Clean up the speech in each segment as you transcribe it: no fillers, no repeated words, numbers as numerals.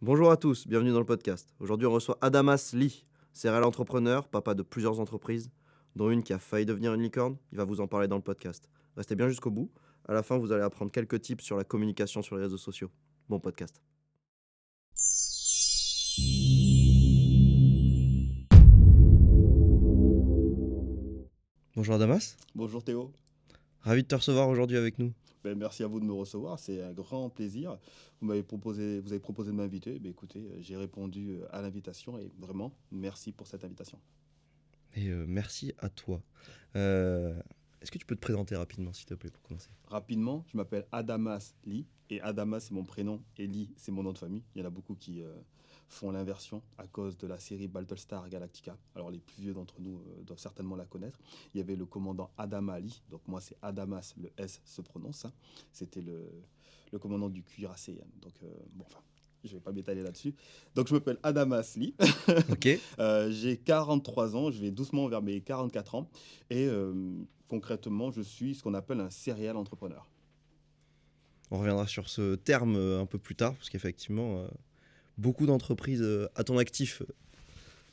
Bonjour à tous, bienvenue dans le podcast. Aujourd'hui, on reçoit Adamas Lee, serial entrepreneur, papa de plusieurs entreprises, dont une qui a failli devenir une licorne. Il va vous en parler dans le podcast. Restez bien jusqu'au bout. À la fin, vous allez apprendre quelques tips sur la communication sur les réseaux sociaux. Bon podcast. Bonjour Adamas, Bonjour Théo. ravi de te recevoir aujourd'hui avec nous. Merci à vous de me recevoir, c'est un grand plaisir. Vous avez proposé de m'inviter. Écoutez, j'ai répondu à l'invitation et vraiment, merci pour cette invitation. Et merci à toi. Euh, Est-ce que tu peux te présenter rapidement, s'il te plaît, pour commencer? Rapidement, je m'appelle Adamas Lee et Adamas c'est mon prénom et Lee c'est mon nom de famille. Il y en a beaucoup qui font l'inversion à cause de la série Battlestar Galactica. Alors les plus vieux d'entre nous doivent certainement la connaître. Il y avait le commandant Adama Lee, donc moi c'est Adamas, le S se prononce, hein. C'était le commandant du cuirassé, hein. Donc je ne vais pas m'étaler là-dessus. Donc je m'appelle Adamas Lee. Ok. J'ai 43 ans, je vais doucement vers mes 44 ans. Et concrètement, je suis ce qu'on appelle un serial entrepreneur. On reviendra sur ce terme un peu plus tard, parce qu'effectivement, beaucoup d'entreprises à ton actif.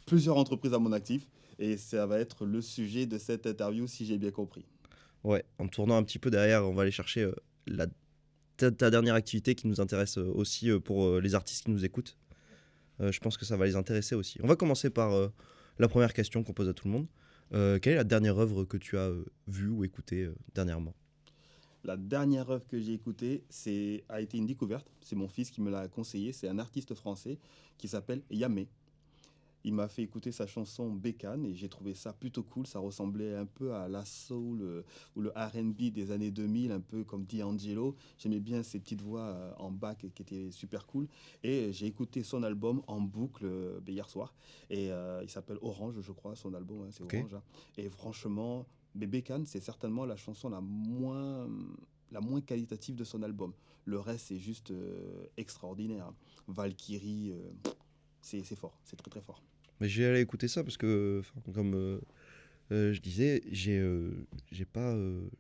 Plusieurs entreprises à mon actif. Et ça va être le sujet de cette interview, si j'ai bien compris. Ouais, en tournant un petit peu derrière, on va aller chercher ta dernière activité qui nous intéresse aussi pour les artistes qui nous écoutent. Je pense que ça va les intéresser aussi. On va commencer par la première question qu'on pose à tout le monde. Quelle est la dernière œuvre que tu as vue ou écoutée dernièrement? La dernière œuvre que j'ai écoutée a été une découverte. C'est mon fils qui me l'a conseillé. C'est un artiste français qui s'appelle Yamé. Il m'a fait écouter sa chanson Bécane et j'ai trouvé ça plutôt cool. Ça ressemblait un peu à la soul ou le R&B des années 2000, un peu comme D'Angelo. J'aimais bien ses petites voix en back qui étaient super cool. Et j'ai écouté son album en boucle hier soir. Et il s'appelle Orange, je crois, son album, hein, c'est Ok. Orange, hein. Et franchement, Bécane, c'est certainement la chanson la moins qualitative de son album. Le reste, c'est juste extraordinaire, hein. Valkyrie, c'est fort, c'est très très fort. Mais je vais aller écouter ça parce que, enfin, comme je disais, j'ai pas,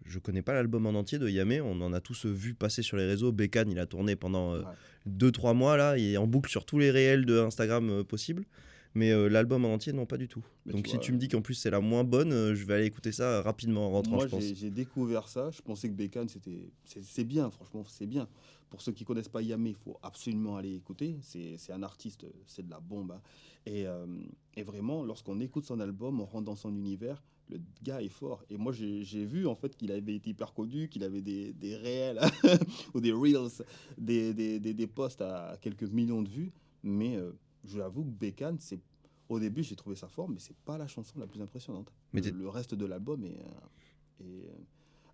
je connais pas l'album en entier de Yamé. On en a tous vu passer sur les réseaux. Bécane, il a tourné pendant Ouais. 2-3 mois là. Il est en boucle sur tous les réels de Instagram possibles. Mais l'album en entier, non, pas du tout. Mais Donc tu si vois, tu me dis qu'en plus c'est la moins bonne, je vais aller écouter ça rapidement en rentrant, moi je pense. j'ai découvert ça. Je pensais que Bécane c'est bien, franchement, c'est bien. Pour ceux qui connaissent pas Yamé, il faut absolument aller écouter. C'est un artiste, c'est de la bombe, hein. Et, euh, et vraiment, lorsqu'on écoute son album, on rentre dans son univers. Le gars est fort. Et moi, j'ai vu en fait qu'il avait été hyper connu, qu'il avait des réels ou des reels, des posts à quelques millions de vues. Mais je l'avoue que Bécane, au début, j'ai trouvé ça fort, mais c'est pas la chanson la plus impressionnante. Mais Le reste de l'album est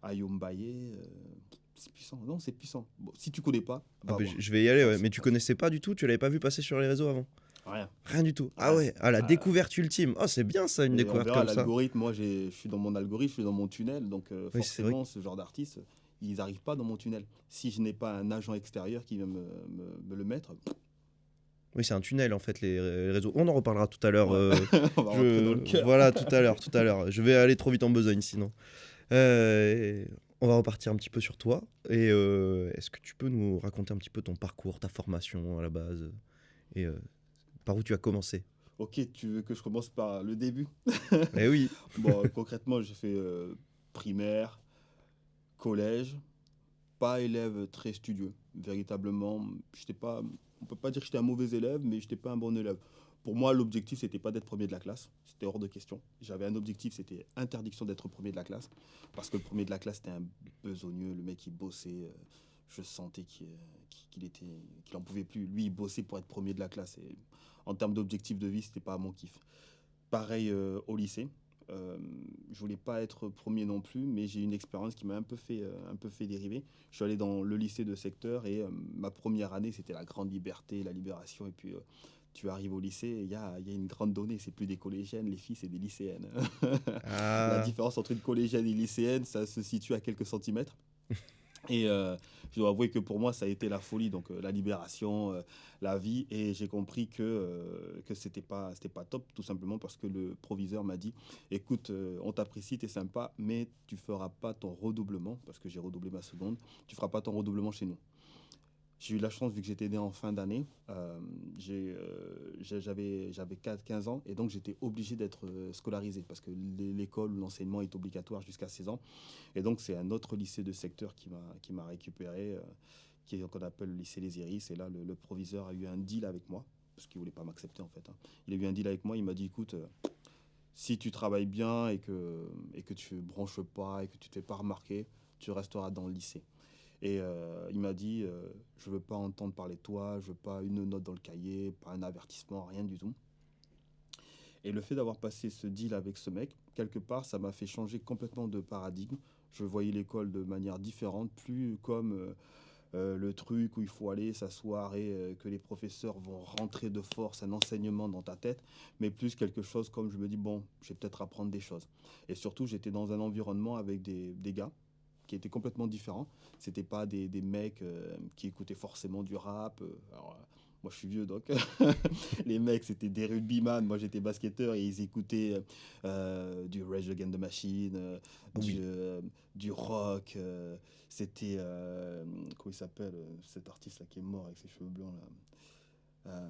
Ayombaye, c'est puissant. Non, c'est puissant. Bon, si tu connais pas, ah va bah, voir. je vais y aller, ouais. Fonce, Mais tu fonce. connaissais pas du tout, tu l'avais pas vu passer sur les réseaux avant? Rien, Rien du tout. Ah rien. ouais, ah la Ah, découverte ultime. Oh, c'est bien ça, une mais on découverte verra comme ça. l'algorithme. Moi, je suis dans mon algorithme, je suis dans mon tunnel. Donc, Oui, c'est vrai. forcément, ce genre d'artistes, ils n'arrivent pas dans mon tunnel. Si je n'ai pas un agent extérieur qui vient me le mettre, Oui, c'est un tunnel en fait, les réseaux. On en reparlera tout à l'heure. ouais, on va rentrer dans le cœur. Voilà, tout à l'heure, tout à l'heure. Je vais aller trop vite en besogne sinon. Et on va repartir un petit peu sur toi. Et est-ce que tu peux nous raconter un petit peu ton parcours, ta formation à la base et par où tu as commencé? Ok, tu veux que je commence par le début? Eh oui, Bon, concrètement, j'ai fait primaire, collège, pas élève très studieux. Véritablement, j'étais pas, on peut pas dire que j'étais un mauvais élève, mais j'étais pas un bon élève. Pour moi, l'objectif, c'était pas d'être premier de la classe. C'était hors de question. J'avais un objectif, c'était interdiction d'être premier de la classe. Parce que le premier de la classe, c'était un besogneux. Le mec, il bossait. Je sentais qu'il en pouvait plus. Lui, il bossait pour être premier de la classe. Et en termes d'objectif de vie, c'était pas mon kiff. Pareil au lycée. Je voulais pas être premier non plus, mais j'ai eu une expérience qui m'a un peu fait dériver. Je suis allé dans le lycée de secteur et ma première année, c'était la grande liberté, la libération. Et puis, tu arrives au lycée et il y a une grande donnée. C'est plus des collégiennes, les filles, c'est des lycéennes. La ah, différence entre une collégienne et une lycéenne, ça se situe à quelques centimètres. Et je dois avouer que pour moi, ça a été la folie, donc la libération, la vie. Et j'ai compris que c'était pas top, tout simplement parce que le proviseur m'a dit, écoute, on t'apprécie, t'es sympa, mais tu feras pas ton redoublement, parce que j'ai redoublé ma seconde, tu feras pas ton redoublement chez nous. J'ai eu la chance, vu que j'étais né en fin d'année, j'avais 15 ans et donc j'étais obligé d'être scolarisé parce que l'école ou l'enseignement est obligatoire jusqu'à 16 ans. Et donc c'est un autre lycée de secteur qui m'a récupéré, qu'on appelle le lycée Les Iris. Et là, le proviseur a eu un deal avec moi parce qu'il ne voulait pas m'accepter en fait, hein. Il a eu un deal avec moi, il m'a dit écoute, si tu travailles bien et que tu ne branches pas et que tu ne te fais pas remarquer, tu resteras dans le lycée. Et il m'a dit, je veux pas entendre parler de toi, je veux pas une note dans le cahier, pas un avertissement, rien du tout. Et le fait d'avoir passé ce deal avec ce mec, quelque part, ça m'a fait changer complètement de paradigme. Je voyais l'école de manière différente, plus comme le truc où il faut aller s'asseoir et que les professeurs vont rentrer de force un enseignement dans ta tête, mais plus quelque chose comme je me dis, bon, je vais peut-être apprendre des choses. Et surtout, j'étais dans un environnement avec des gars qui étaient complètement différents. C'était pas des mecs qui écoutaient forcément du rap. Alors, moi, je suis vieux, donc les mecs, c'était des rugbyman. Moi, j'étais basketteur et ils écoutaient du Rage Against the Machine, Oui. du rock. C'était, comment il s'appelle, cet artiste-là qui est mort avec ses cheveux blancs, là.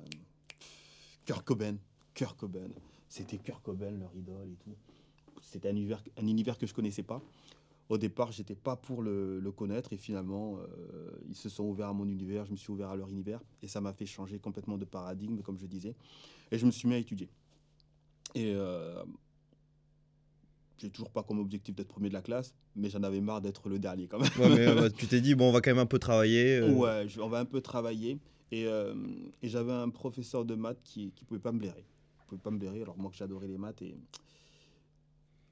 Kurt Cobain. Kurt Cobain. C'était Kurt Cobain, leur idole et tout. C'était un univers que je connaissais pas. Au départ, j'étais pas pour le connaître et finalement, ils se sont ouverts à mon univers, je me suis ouvert à leur univers et ça m'a fait changer complètement de paradigme, comme je disais. Et je me suis mis à étudier. Et j'ai toujours pas comme objectif d'être premier de la classe, mais j'en avais marre d'être le dernier quand Ouais, mais même. tu t'es dit, bon, on va quand même un peu travailler. Ouais, on va un peu travailler. Et j'avais un professeur de maths qui pouvait pas me blairer. Il pouvait pas me blairer, alors moi que j'adorais les maths. Et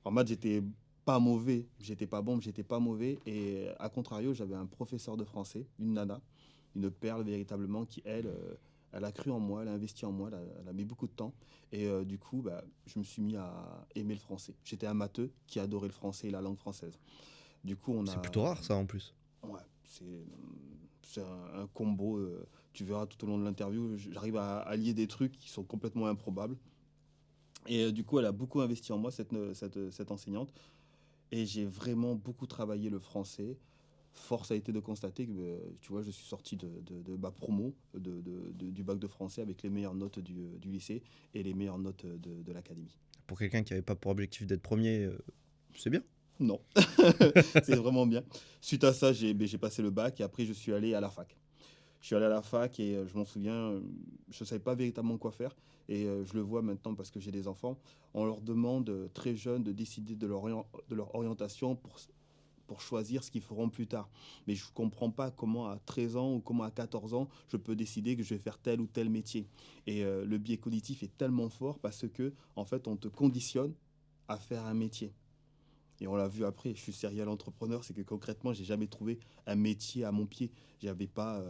en maths, j'étais pas mauvais, j'étais pas bon, mais j'étais pas mauvais. Et à contrario, j'avais un professeur de français, une nana, une perle véritablement, qui elle a cru en moi, elle a investi en moi, elle a mis beaucoup de temps. Et du coup, bah, je me suis mis à aimer le français. J'étais un matheux qui adorait le français et la langue française. Du coup, on C'est plutôt a... rare, ça, en plus. Ouais, c'est un combo. Tu verras tout au long de l'interview, j'arrive à allier des trucs qui sont complètement improbables. Et du coup, elle a beaucoup investi en moi, cette enseignante. Et j'ai vraiment beaucoup travaillé le français. Force a été de constater que, tu vois, je suis sorti de ma promo du bac de français avec les meilleures notes du lycée et les meilleures notes de l'académie. Pour quelqu'un qui n'avait pas pour objectif d'être premier, c'est bien. Non, c'est vraiment bien. Suite à ça, j'ai passé le bac et après, je suis allé à la fac. Je suis allé à la fac et je m'en souviens, je ne savais pas véritablement quoi faire. Et je le vois maintenant parce que j'ai des enfants. On leur demande très jeunes de décider de leur orientation pour choisir ce qu'ils feront plus tard. Mais je ne comprends pas comment à 13 ans ou comment à 14 ans, je peux décider que je vais faire tel ou tel métier. Et le biais cognitif est tellement fort parce que, en fait, on te conditionne à faire un métier. Et on l'a vu après, je suis serial entrepreneur, c'est que concrètement, j'ai jamais trouvé un métier à mon pied. J'ai pas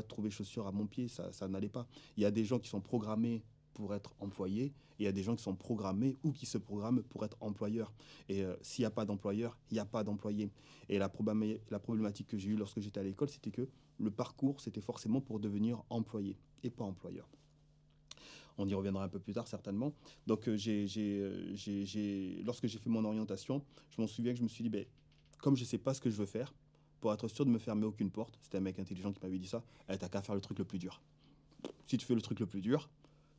trouvé chaussures à mon pied, ça n'allait pas. Il y a des gens qui sont programmés pour être employés, et il y a des gens qui sont programmés ou qui se programment pour être employeurs. Et s'il n'y a pas d'employeur, il n'y a pas d'employé. Et la problématique que j'ai eue lorsque j'étais à l'école, c'était que le parcours, c'était forcément pour devenir employé et pas employeur. On y reviendra un peu plus tard certainement. Donc lorsque j'ai fait mon orientation, je m'en souviens que je me suis dit, ben, comme je ne sais pas ce que je veux faire, pour être sûr de me fermer aucune porte, c'était un mec intelligent qui m'avait dit ça, t'as qu'à faire le truc le plus dur. Si tu fais le truc le plus dur,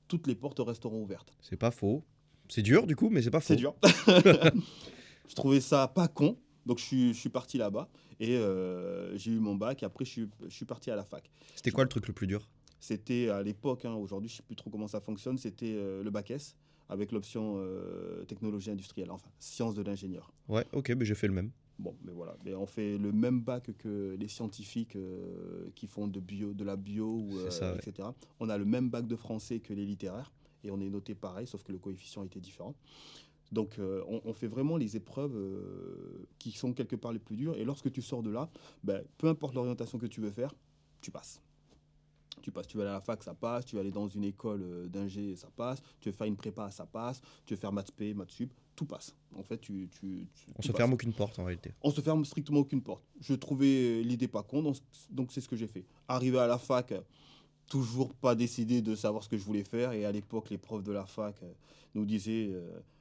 toutes les portes resteront ouvertes. C'est pas faux. C'est dur, du coup, mais c'est pas C'est faux. dur. Je trouvais ça pas con, donc je suis parti là-bas et j'ai eu mon bac. Et après, je suis parti à la fac. C'était quoi le truc le plus dur? C'était à l'époque, hein, aujourd'hui je ne sais plus trop comment ça fonctionne, c'était le bac S avec l'option technologie industrielle, enfin sciences de l'ingénieur. Ouais, ok, mais j'ai fait le même. Bon, mais voilà, mais on fait le même bac que les scientifiques qui font de la bio, C'est ça, ouais. etc. On a le même bac de français que les littéraires et on est noté pareil, sauf que le coefficient était différent. Donc on fait vraiment les épreuves qui sont quelque part les plus dures et lorsque tu sors de là, ben, peu importe l'orientation que tu veux faire, tu passes. Tu passes, tu vas aller à la fac, ça passe, tu vas aller dans une école d'ingé, ça passe, tu veux faire une prépa, ça passe, tu veux faire maths P, maths sup, tout passe. En fait, On tout se passe. ferme aucune porte en réalité. On se ferme strictement aucune porte. Je trouvais l'idée pas con, donc c'est ce que j'ai fait. Arrivé à la fac, toujours pas décidé de savoir ce que je voulais faire, et à l'époque, les profs de la fac nous disaient,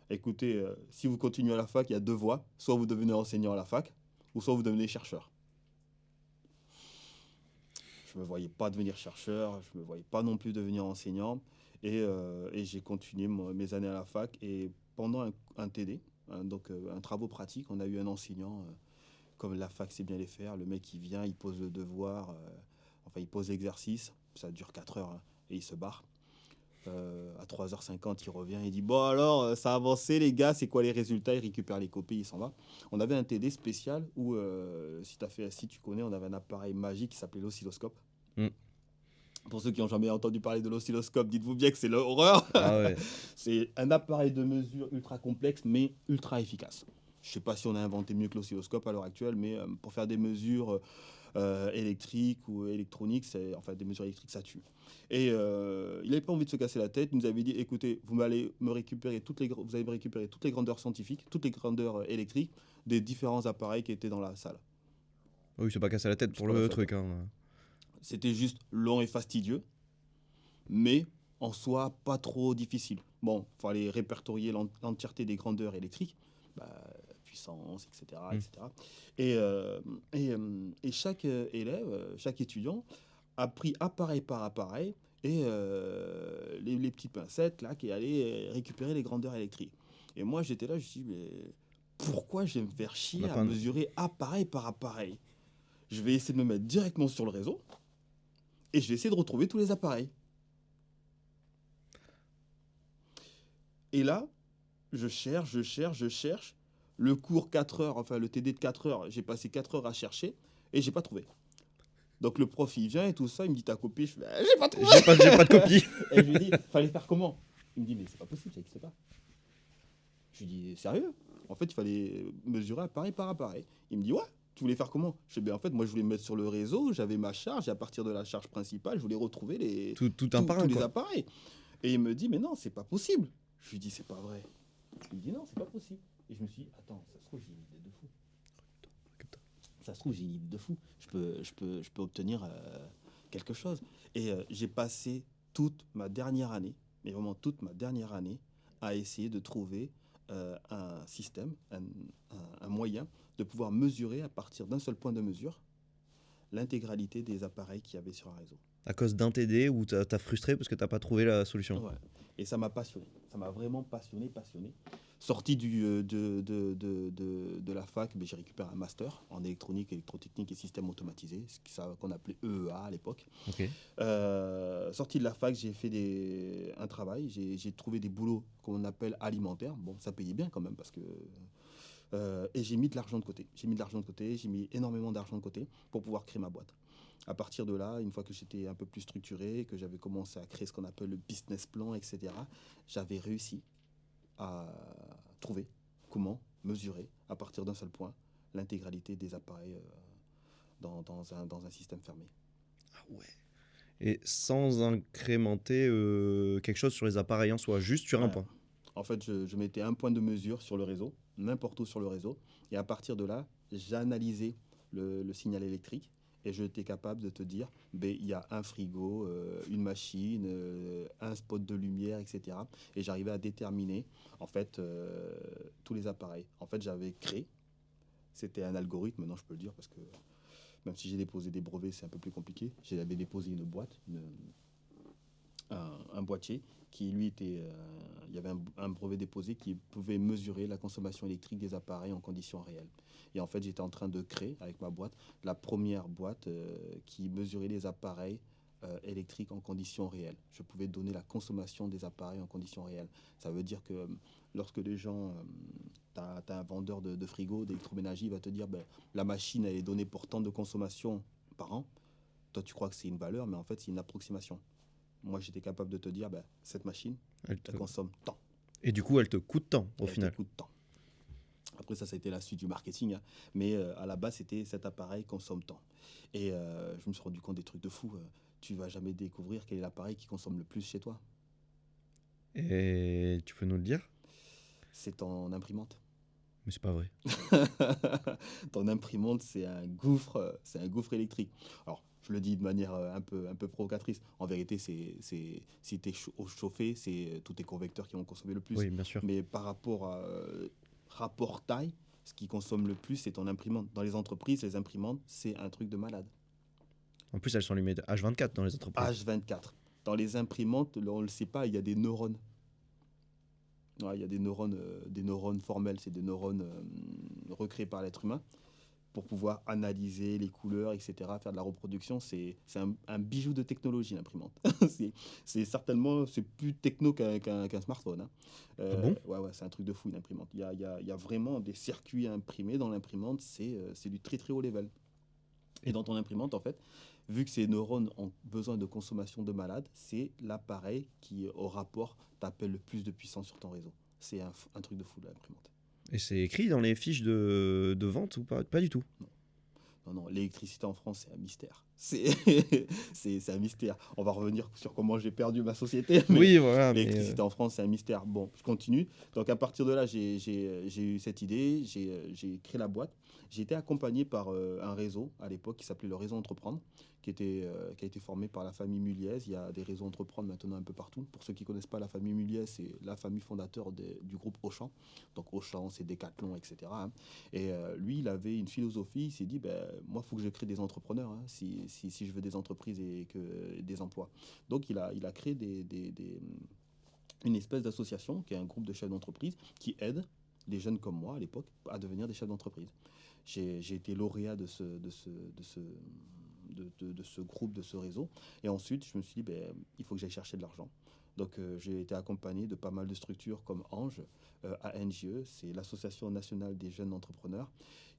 écoutez, si vous continuez à la fac, il y a deux voies, soit vous devenez enseignant à la fac, ou soit vous devenez chercheur. Je ne me voyais pas devenir chercheur, je ne me voyais pas non plus devenir enseignant. Et j'ai continué mes années à la fac. Et pendant un TD, donc un travaux pratiques, on a eu un enseignant, comme la fac sait bien les faire. Le mec, il vient, il pose le devoir, enfin, il pose l'exercice. Ça dure 4 heures, hein, et il se barre. À 3h50, il revient, il dit bon alors, ça a avancé les gars, c'est quoi les résultats? Il récupère les copies, il s'en va. On avait un TD spécial où, si tu connais, on avait un appareil magique qui s'appelait l'oscilloscope. Mm. Pour ceux qui n'ont jamais entendu parler de l'oscilloscope, dites-vous bien que c'est l'horreur. Ah ouais. C'est un appareil de mesure ultra complexe, mais ultra efficace. Je ne sais pas si on a inventé mieux que l'oscilloscope à l'heure actuelle, mais pour faire des mesures électriques ou électroniques, enfin des mesures électriques, ça tue. Et il n'avait pas envie de se casser la tête. Il nous avait dit, écoutez, vous allez me récupérer toutes les grandeurs scientifiques, toutes les grandeurs électriques des différents appareils qui étaient dans la salle. Oui, c'est pas casser la tête pour le truc. Hein. C'était juste long et fastidieux, mais en soi pas trop difficile. Bon, il fallait répertorier l'entièreté des grandeurs électriques, puissance, etc. etc. Et chaque élève, chaque étudiant a pris appareil par appareil et les petites pincettes là, qui allaient récupérer les grandeurs électriques. Et moi j'étais là, je me suis dit, mais pourquoi je vais me faire chier à mesurer appareil par appareil? Je vais essayer de me mettre directement sur le réseau et je vais essayer de retrouver tous les appareils. Et là, je cherche. Le cours 4 heures, enfin le TD de 4 heures, j'ai passé 4 heures à chercher et j'ai pas trouvé. Donc le prof, il vient et tout ça, il me dit ta copie, je fais j'ai pas trouvé. J'ai pas de copie. Et je lui dis, fallait faire comment? Il me dit, mais c'est pas possible, ça n'existe pas. Je lui dis, sérieux? En fait, il fallait mesurer appareil par appareil. Il me dit, ouais, tu voulais faire comment? Je dis, en fait, moi je voulais me mettre sur le réseau, j'avais ma charge, et à partir de la charge principale, je voulais retrouver tous les appareils. Et il me dit, mais non, c'est pas possible. Je lui dis, c'est pas vrai. Il me dit, non, c'est pas possible. Et je me suis dit, attends, ça se trouve, j'ai une idée de fou. Ça se trouve, j'ai une idée de fou. Je peux obtenir quelque chose. Et j'ai passé toute ma dernière année, mais vraiment toute ma dernière année, à essayer de trouver un système, un moyen de pouvoir mesurer à partir d'un seul point de mesure l'intégralité des appareils qu'il y avait sur un réseau. À cause d'un TD où t'as frustré parce que t'as pas trouvé la solution. Ouais. Et ça m'a passionné. Ça m'a vraiment passionné. Sorti de la fac, j'ai récupéré un master en électronique, électrotechnique et système automatisé, qu'on appelait EEA à l'époque. Okay. Sorti de la fac, j'ai fait un travail. J'ai trouvé des boulots qu'on appelle alimentaires. Bon, ça payait bien quand même parce que... et j'ai mis de l'argent de côté. J'ai mis énormément d'argent de côté pour pouvoir créer ma boîte. À partir de là, une fois que j'étais un peu plus structuré, que j'avais commencé à créer ce qu'on appelle le business plan, etc., j'avais réussi à trouver comment mesurer, à partir d'un seul point, l'intégralité des appareils dans un système fermé. Ah ouais. Et sans incrémenter quelque chose sur les appareils en soi, juste sur un point. En fait, je mettais un point de mesure sur le réseau, n'importe où sur le réseau, et à partir de là, j'analysais le signal électrique. Et je étais capable de te dire, il y a un frigo, une machine, un spot de lumière, etc. Et j'arrivais à déterminer, en fait, tous les appareils. En fait, j'avais créé, c'était un algorithme, maintenant je peux le dire, parce que même si j'ai déposé des brevets, c'est un peu plus compliqué. J'avais déposé une boîte, un boîtier, qui lui était... il y avait un brevet déposé qui pouvait mesurer la consommation électrique des appareils en conditions réelles. Et en fait, j'étais en train de créer, avec ma boîte, la première boîte qui mesurait les appareils électriques en conditions réelles. Je pouvais donner la consommation des appareils en conditions réelles. Ça veut dire que lorsque les gens... tu as un vendeur de frigo, d'électroménager, il va te dire la machine, elle est donnée pour tant de consommation par an. Toi, tu crois que c'est une valeur, mais en fait, c'est une approximation. Moi, j'étais capable de te dire, cette machine, elle consomme tant. Et du coup, elle te coûte tant, au final. Elle te coûte tant. Après, ça a été la suite du marketing. Hein. Mais à la base, c'était cet appareil consomme tant. Et je me suis rendu compte des trucs de fou. Tu vas jamais découvrir quel est l'appareil qui consomme le plus chez toi. Et tu peux nous le dire? C'est ton imprimante. Mais c'est pas vrai. Ton imprimante, c'est un gouffre électrique. Alors, je le dis de manière un peu provocatrice. En vérité, si tu es chauffé, c'est tous tes convecteurs qui vont consommer le plus. Oui, bien sûr. Mais par rapport à rapport taille, ce qui consomme le plus, c'est ton imprimante. Dans les entreprises, les imprimantes, c'est un truc de malade. En plus, elles sont allumées de H24 dans les entreprises. H24. Dans les imprimantes, on ne le sait pas, il y a des neurones. Ouais, il y a des neurones formels, c'est des neurones recréés par l'être humain pour pouvoir analyser les couleurs, etc., faire de la reproduction. C'est un bijou de technologie, l'imprimante. C'est certainement, c'est plus techno qu'un smartphone, hein. Ah bon? Ouais, ouais, c'est un truc de fou, une imprimante. Il y a vraiment des circuits imprimés dans l'imprimante, c'est du très très haut level. Et dans ton imprimante, en fait, vu que ces neurones ont besoin de consommation de malade, c'est l'appareil qui, au rapport, t'appelle le plus de puissance sur ton réseau. C'est un truc de fou, l'imprimante. Et c'est écrit dans les fiches de vente ou pas? Pas du tout. Non, non, l'électricité en France, c'est un mystère. C'est un mystère. On va revenir sur comment j'ai perdu ma société. Mais Oui, voilà, mais l'électricité en France, c'est un mystère. Bon, je continue. Donc, à partir de là, j'ai eu cette idée. J'ai créé la boîte. J'ai été accompagné par un réseau à l'époque qui s'appelait le Réseau Entreprendre, qui a été formé par la famille Muliez. Il y a des réseaux Entreprendre maintenant un peu partout. Pour ceux qui ne connaissent pas la famille Muliez, c'est la famille fondateur du groupe Auchan. Donc, Auchan, c'est Decathlon, etc., hein. Et lui, il avait une philosophie. Il s'est dit, ben, moi, il faut que je crée des entrepreneurs, hein, si je veux des entreprises et des emplois. Donc, il a créé une espèce d'association qui est un groupe de chefs d'entreprise qui aide des jeunes comme moi à l'époque à devenir des chefs d'entreprise. J'ai été lauréat de ce groupe, de ce réseau. Et ensuite, je me suis dit, ben, il faut que j'aille chercher de l'argent. Donc, j'ai été accompagné de pas mal de structures comme Ange, ANGE, c'est l'Association nationale des jeunes entrepreneurs,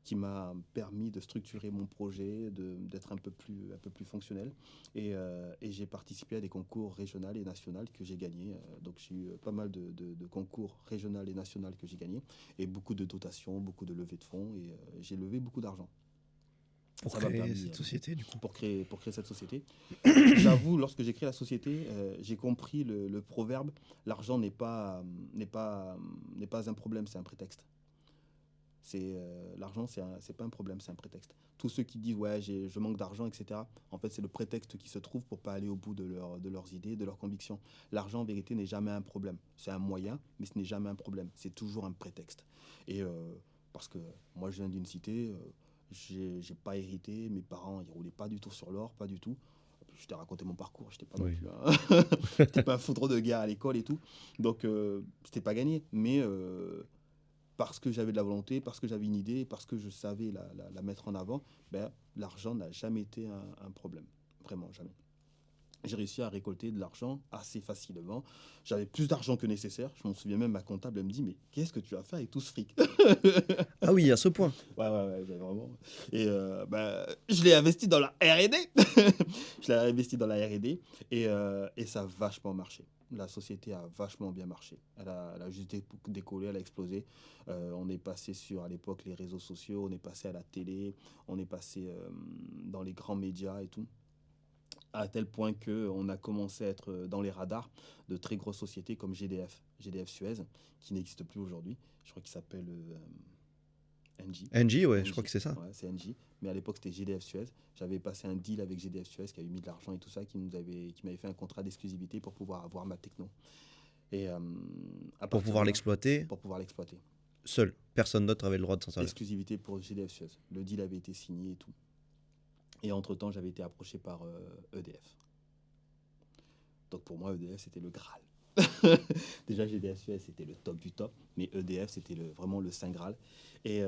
qui m'a permis de structurer mon projet, d'être un peu plus fonctionnel. Et j'ai participé à des concours régionaux et nationaux que j'ai gagnés. Donc, j'ai eu pas mal de concours régionaux et nationaux que j'ai gagnés, et beaucoup de dotations, beaucoup de levées de fonds, et j'ai levé beaucoup d'argent. pour Ça m'a créer permis, cette société, du coup. pour créer cette société. J'avoue, lorsque j'ai créé la société, j'ai compris le proverbe, l'argent n'est pas un problème, c'est un prétexte. L'argent, c'est pas un problème, c'est un prétexte. Tous ceux qui disent ouais, je manque d'argent, etc., en fait, c'est le prétexte qui se trouve pour pas aller au bout de leurs idées, de leurs convictions. L'argent, en vérité, n'est jamais un problème. C'est un moyen, mais ce n'est jamais un problème. C'est toujours un prétexte. Et parce que moi, je viens d'une cité, j'ai pas hérité, mes parents, ils roulaient pas du tout sur l'or, pas du tout. Je t'ai raconté mon parcours, j'étais pas non Oui. plus j'étais pas un foudre de guerre à l'école et tout. Donc, c'était pas gagné. Mais parce que j'avais de la volonté, parce que j'avais une idée, parce que je savais la mettre en avant, ben, l'argent n'a jamais été un problème. Vraiment, jamais. J'ai réussi à récolter de l'argent assez facilement. J'avais plus d'argent que nécessaire. Je m'en souviens même, ma comptable, elle me dit, mais qu'est-ce que tu vas faire avec tout ce fric? Ah oui, à ce point. Ouais, ouais, ouais, vraiment. Et bah, je l'ai investi dans la R&D. Je l'ai investi dans la R&D et ça a vachement marché. La société a vachement bien marché. Elle a juste décollé, elle a explosé. On est passé sur, à l'époque, les réseaux sociaux, on est passé à la télé, on est passé dans les grands médias et tout. À tel point qu'on a commencé à être dans les radars de très grosses sociétés comme GDF Suez, qui n'existe plus aujourd'hui. Je crois qu'il s'appelle Engie. NG, ouais, je crois Engie, que c'est ça. ouais, c'est Engie. Mais à l'époque, c'était GDF Suez. J'avais passé un deal avec GDF Suez qui avait mis de l'argent et tout ça, qui m'avait fait un contrat d'exclusivité pour pouvoir avoir ma techno. Et à Pour partir pouvoir de là, l'exploiter, pour pouvoir l'exploiter. seul. Personne d'autre avait le droit de s'en servir. Exclusivité pour GDF Suez. Le deal avait été signé et tout. Et entre-temps, j'avais été approché par EDF. Donc pour moi, EDF, c'était le Graal. Déjà, GDF Suez, c'était le top du top, mais EDF, c'était vraiment le Saint Graal. Et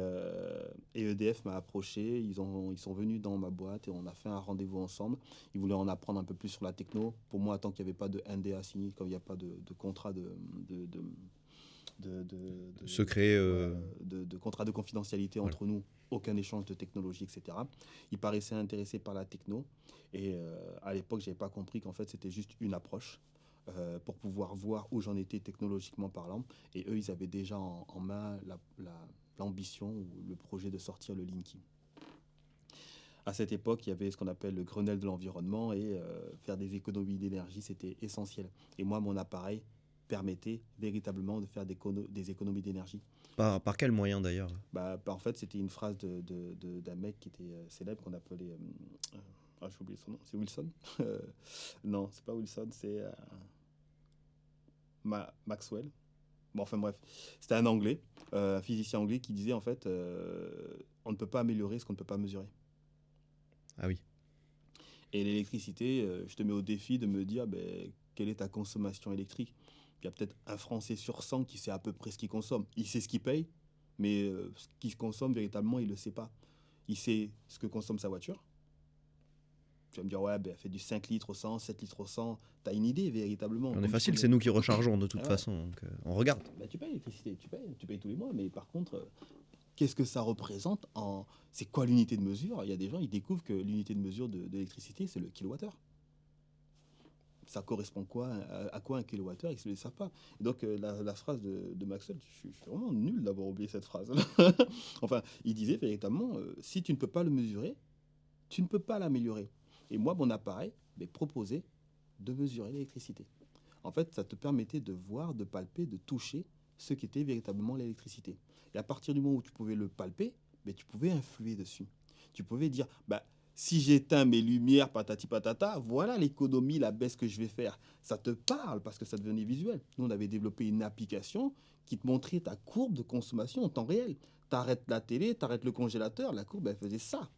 EDF m'a approché, ils sont venus dans ma boîte et on a fait un rendez-vous ensemble. Ils voulaient en apprendre un peu plus sur la techno. Pour moi, tant qu'il n'y avait pas de NDA signé, comme il n'y a pas de contrat Secret. de contrat de confidentialité Voilà. entre nous, aucun échange de technologie, etc. Ils paraissaient intéressés par la techno. Et à l'époque, je n'avais pas compris qu'en fait, c'était juste une approche pour pouvoir voir où j'en étais technologiquement parlant. Et eux, ils avaient déjà en main l'ambition ou le projet de sortir le Linky. À cette époque, il y avait ce qu'on appelle le Grenelle de l'environnement et faire des économies d'énergie, c'était essentiel. Et moi, mon appareil permettait véritablement de faire des économies d'énergie. Par quel moyen d'ailleurs? En fait, c'était une phrase d'un mec qui était célèbre qu'on appelait... j'ai oublié son nom. C'est Wilson. Non, c'est pas Wilson, c'est Maxwell. Bon, enfin bref, c'était un Anglais, un physicien anglais qui disait en fait, on ne peut pas améliorer ce qu'on ne peut pas mesurer. Ah oui. Et l'électricité, je te mets au défi de me dire quelle est ta consommation électrique. Il y a peut-être un Français sur 100 qui sait à peu près ce qu'il consomme. Il sait ce qu'il paye, mais ce qu'il consomme véritablement, il ne le sait pas. Il sait ce que consomme sa voiture. Tu vas me dire, ouais, elle fait du 5 litres au 100, 7 litres au 100. Tu as une idée véritablement. On est Comme facile, tu c'est connais- nous qui rechargeons de toute Ah ouais. façon, donc on regarde. Tu payes l'électricité, tu payes tous les mois, mais par contre, qu'est-ce que ça représente en... C'est quoi l'unité de mesure? Il y a des gens, ils découvrent que l'unité de mesure de l'électricité, c'est le kilowattheure. Ça correspond à quoi un kilowattheure? Ils ne le savent pas. Et donc, la phrase de Maxwell, je suis vraiment nul d'avoir oublié cette phrase. Enfin, il disait véritablement, si tu ne peux pas le mesurer, tu ne peux pas l'améliorer. Et moi, mon appareil proposait de mesurer l'électricité. En fait, ça te permettait de voir, de palper, de toucher ce qu'était véritablement l'électricité. Et à partir du moment où tu pouvais le palper, tu pouvais influer dessus. Tu pouvais dire, si j'éteins mes lumières, patati patata, voilà l'économie, la baisse que je vais faire. Ça te parle parce que ça devenait visuel. Nous, on avait développé une application qui te montrait ta courbe de consommation en temps réel. Tu arrêtes la télé, tu arrêtes le congélateur, la courbe, elle faisait ça.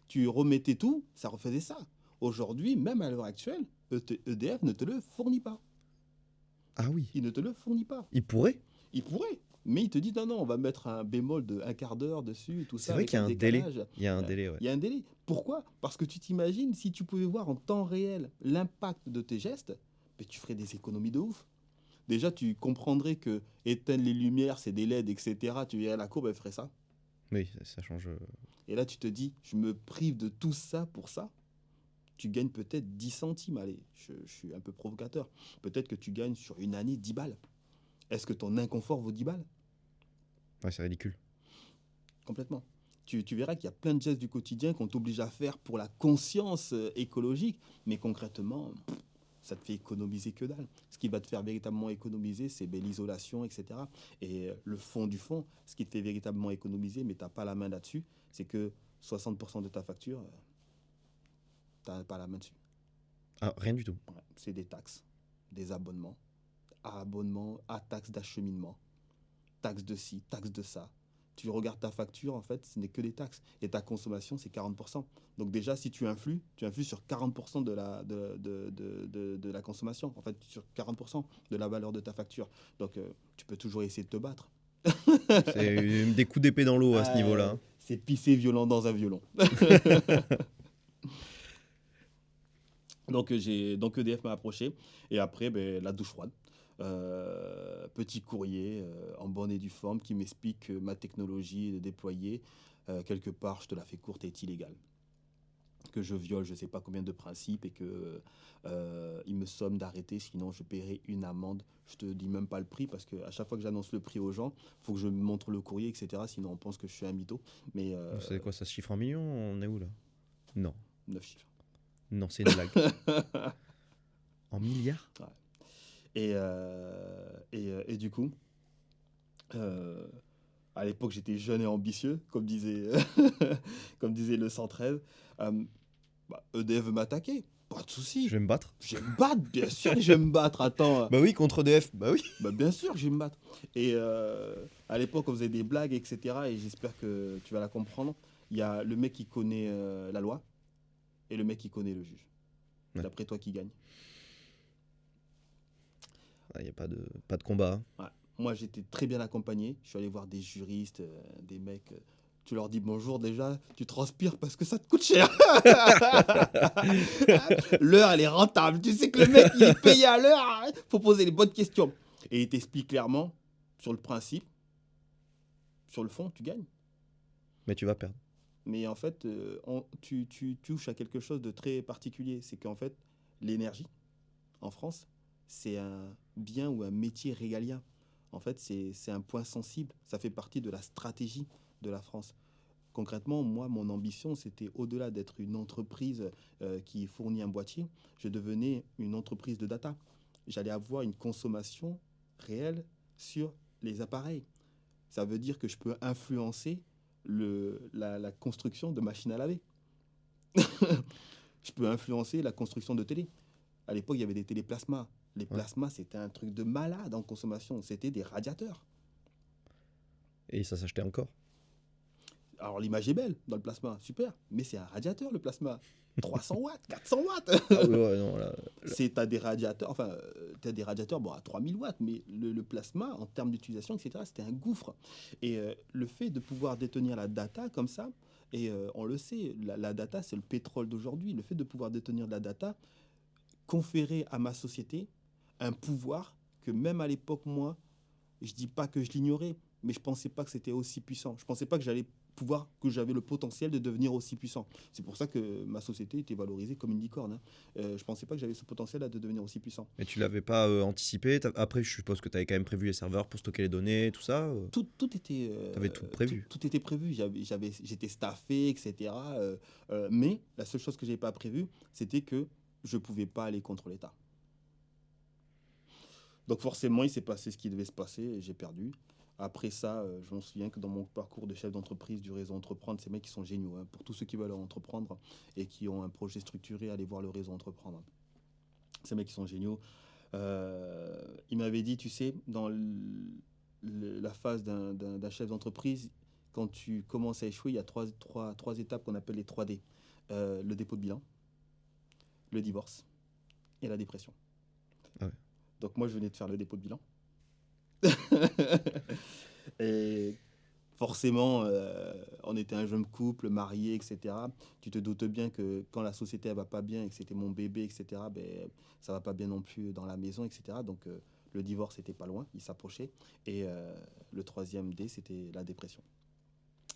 Tu remettais tout, ça refaisait ça. Aujourd'hui, même à l'heure actuelle, EDF ne te le fournit pas. Ah oui, Il ne te le fournit pas. il pourrait. Il pourrait, mais il te dit non, on va mettre un bémol de un quart d'heure dessus, tout C'est ça. vrai Avec qu'il y a un délai. décalage. Il y a un délai, ouais. Il y a un délai. Pourquoi? Parce que tu t'imagines, si tu pouvais voir en temps réel l'impact de tes gestes, tu ferais des économies de ouf. Déjà, tu comprendrais que éteindre les lumières, c'est des LED, etc. Tu verrais la courbe, elle ferait ça. Oui, ça change. Et là, tu te dis, je me prive de tout ça pour ça. Tu gagnes peut-être 10 centimes. Allez, je suis un peu provocateur. Peut-être que tu gagnes sur une année 10 balles. Est-ce que ton inconfort vaut 10 balles? Ouais, c'est ridicule. Complètement. Tu verras qu'il y a plein de gestes du quotidien qu'on t'oblige à faire pour la conscience écologique, mais concrètement, ça te fait économiser que dalle. Ce qui va te faire véritablement économiser, c'est l'isolation, etc. Et le fond du fond, ce qui te fait véritablement économiser, mais tu n'as pas la main là-dessus, c'est que 60% de ta facture, tu n'as pas la main dessus. Ah, rien du tout. Ouais, c'est des taxes, des abonnements, à taxes d'acheminement, taxes de ci, taxes de ça. Tu regardes ta facture, en fait, ce n'est que des taxes. Et ta consommation, c'est 40%. Donc déjà, si tu influes sur 40% de la consommation, en fait, sur 40% de la valeur de ta facture. Donc, tu peux toujours essayer de te battre. C'est des coups d'épée dans l'eau à ce niveau-là. C'est pisser violent dans un violon. Donc EDF m'a approché. Et après, la douche froide. Petit courrier en bonne et due forme qui m'explique que ma technologie est déployée quelque part, je te la fais courte, est illégale. Que je viole je ne sais pas combien de principes et que il me somme d'arrêter, sinon je paierai une amende. Je te dis même pas le prix parce qu'à chaque fois que j'annonce le prix aux gens, il faut que je montre le courrier, etc. Sinon on pense que je suis un mytho. Mais C'est quoi, ça se chiffre en millions? On est où là? Non. 9 chiffres. Non, c'est une blague. En milliards? Ouais. Et du coup, à l'époque, j'étais jeune et ambitieux, comme disait, comme disait le 113. EDF veut m'attaquer, pas de souci. Je vais me battre. Je vais me battre, bien sûr que je vais me battre. Attends. Bah oui, contre EDF, bah oui. Bien sûr que je vais me battre. Et à l'époque, on faisait des blagues, etc. Et j'espère que tu vas la comprendre. Il y a le mec qui connaît la loi et le mec qui connaît le juge. Ouais. D'après toi, qui gagne? Il n'y a pas de combat. Ouais. Moi, j'étais très bien accompagné. Je suis allé voir des juristes, des mecs. Tu leur dis bonjour déjà, tu transpires parce que ça te coûte cher. L'heure, elle est rentable. Tu sais que le mec, il est payé à l'heure. Il faut poser les bonnes questions. Et il t'explique clairement, sur le principe, sur le fond, tu gagnes. Mais tu vas perdre. Mais en fait, tu touches à quelque chose de très particulier. C'est qu'en fait, l'énergie, en France, c'est un bien ou un métier régalien. En fait, c'est un point sensible. Ça fait partie de la stratégie de la France. Concrètement, moi, mon ambition, c'était au-delà d'être une entreprise qui fournit un boîtier, je devenais une entreprise de data. J'allais avoir une consommation réelle sur les appareils. Ça veut dire que je peux influencer la construction de machines à laver. Je peux influencer la construction de télé. À l'époque, il y avait des téléplasmas. Les plasmas, c'était un truc de malade en consommation. C'était des radiateurs. Et ça s'achetait encore? Alors l'image est belle dans le plasma, super, mais c'est un radiateur le plasma. 300 watts, 400 watts. Ah oui, ouais, non, là, T'as des radiateurs, enfin, t'as des radiateurs bon, à 3000 watts, mais le plasma, en termes d'utilisation, etc., c'était un gouffre. Et le fait de pouvoir détenir la data comme ça, et on le sait, la data, c'est le pétrole d'aujourd'hui. Le fait de pouvoir détenir de la data conférait à ma société un pouvoir que même à l'époque, moi, je dis pas que je l'ignorais, mais je pensais pas que c'était aussi puissant. Je pensais pas que j'avais le potentiel de devenir aussi puissant. C'est pour ça que ma société était valorisée comme une licorne, hein. Je pensais pas que j'avais ce potentiel de devenir aussi puissant. mais tu l'avais pas anticipé. Après, je suppose que tu avais quand même prévu les serveurs pour stocker les données, tout ça. Tout était, T'avais tout prévu. tout était prévu. J'étais staffé, etc. Mais la seule chose que j'avais pas prévu, c'était que je pouvais pas aller contre l'État. Donc forcément, il s'est passé ce qui devait se passer et j'ai perdu. Après ça, je me souviens que dans mon parcours de chef d'entreprise du réseau Entreprendre, ces mecs qui sont géniaux, hein. Pour tous ceux qui veulent entreprendre et qui ont un projet structuré, allez voir le réseau Entreprendre. Ces mecs qui sont géniaux. Il m'avait dit, tu sais, dans la phase d'un chef d'entreprise, quand tu commences à échouer, il y a trois étapes qu'on appelle les 3D. Le dépôt de bilan, le divorce et la dépression. Ah ouais. Donc moi, je venais de faire le dépôt de bilan. Et forcément, on était un jeune couple, marié, etc. Tu te doutes bien que quand la société ne va pas bien et que c'était mon bébé, etc., ben, ça va pas bien non plus dans la maison, etc. Donc le divorce n'était pas loin, il s'approchait. Et le troisième D, c'était la dépression.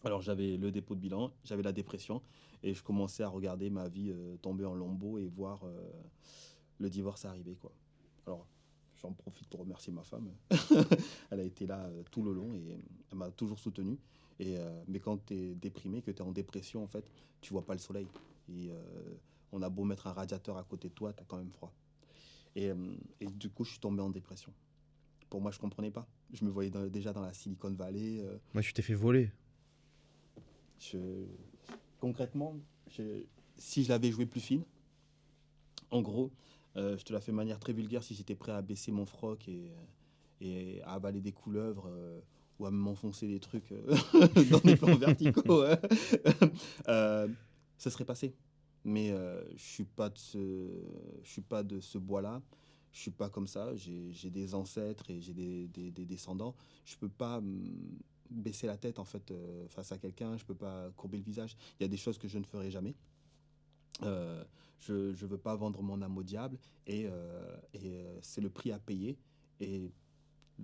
Alors j'avais le dépôt de bilan, j'avais la dépression et je commençais à regarder ma vie tomber en lambeaux et voir le divorce arriver, quoi. Alors j'en profite pour remercier ma femme. Elle a été là tout le long et elle m'a toujours soutenu. Mais quand tu es déprimé, que tu es en dépression, en fait, tu vois pas le soleil. Et on a beau mettre un radiateur à côté de toi, tu as quand même froid. Et du coup, je suis tombé en dépression. Pour moi, je comprenais pas. Je me voyais déjà dans la Silicon Valley. Moi, tu t'es fait voler. Je- Concrètement, si je l'avais joué plus fine, en gros, je te la fais de manière très vulgaire, si j'étais prêt à baisser mon froc et à avaler des couleuvres ou à m'enfoncer des trucs dans des plans verticaux, hein, ça serait passé. Mais je suis pas de ce bois-là. Je suis pas comme ça. J'ai des ancêtres et j'ai des descendants. Je peux pas baisser la tête en fait face à quelqu'un. Je peux pas courber le visage. Il y a des choses que je ne ferai jamais. Euh, je ne veux pas vendre mon âme au diable et c'est le prix à payer. Et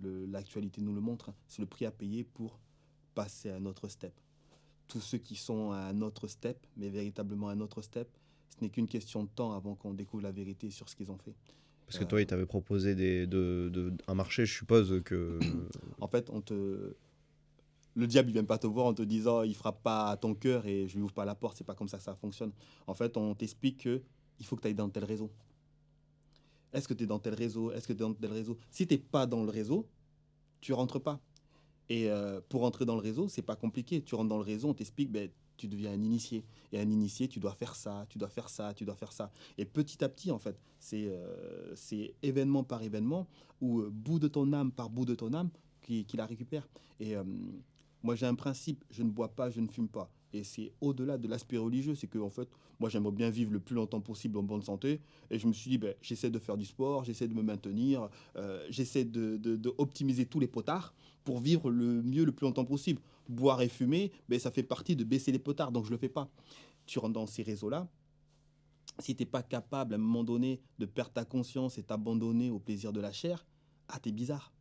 l'actualité nous le montre, hein. C'est le prix à payer pour passer à un autre step. Tous ceux qui sont à un autre step, mais véritablement un autre step, ce n'est qu'une question de temps avant qu'on découvre la vérité sur ce qu'ils ont fait. Parce que toi, il t'avait proposé un marché, je suppose que. En fait, le diable, il vient pas te voir en te disant il frappe pas à ton cœur et je lui ouvre pas la porte. C'est pas comme ça que ça fonctionne. En fait, on t'explique que il faut que tu ailles dans tel réseau. Est-ce que tu es dans tel réseau? Est-ce que tu es dans tel réseau? Si tu n'es pas dans le réseau, tu rentres pas. Et pour entrer dans le réseau, c'est pas compliqué. Tu rentres dans le réseau, on t'explique, ben, tu deviens un initié. Et un initié, tu dois faire ça, tu dois faire ça, tu dois faire ça. Et petit à petit, en fait, c'est événement par événement, ou bout de ton âme par bout de ton âme, qui la récupère. Et moi, j'ai un principe, je ne bois pas, je ne fume pas. Et c'est au-delà de l'aspect religieux, c'est que en fait, moi, j'aimerais bien vivre le plus longtemps possible en bonne santé. Et je me suis dit, ben, j'essaie de faire du sport, j'essaie de me maintenir, j'essaie de optimiser tous les potards pour vivre le mieux le plus longtemps possible. Boire et fumer, ben, ça fait partie de baisser les potards, donc je le fais pas. Tu rentres dans ces réseaux-là, si tu n'es pas capable à un moment donné de perdre ta conscience et t'abandonner au plaisir de la chair, ah, t'es bizarre.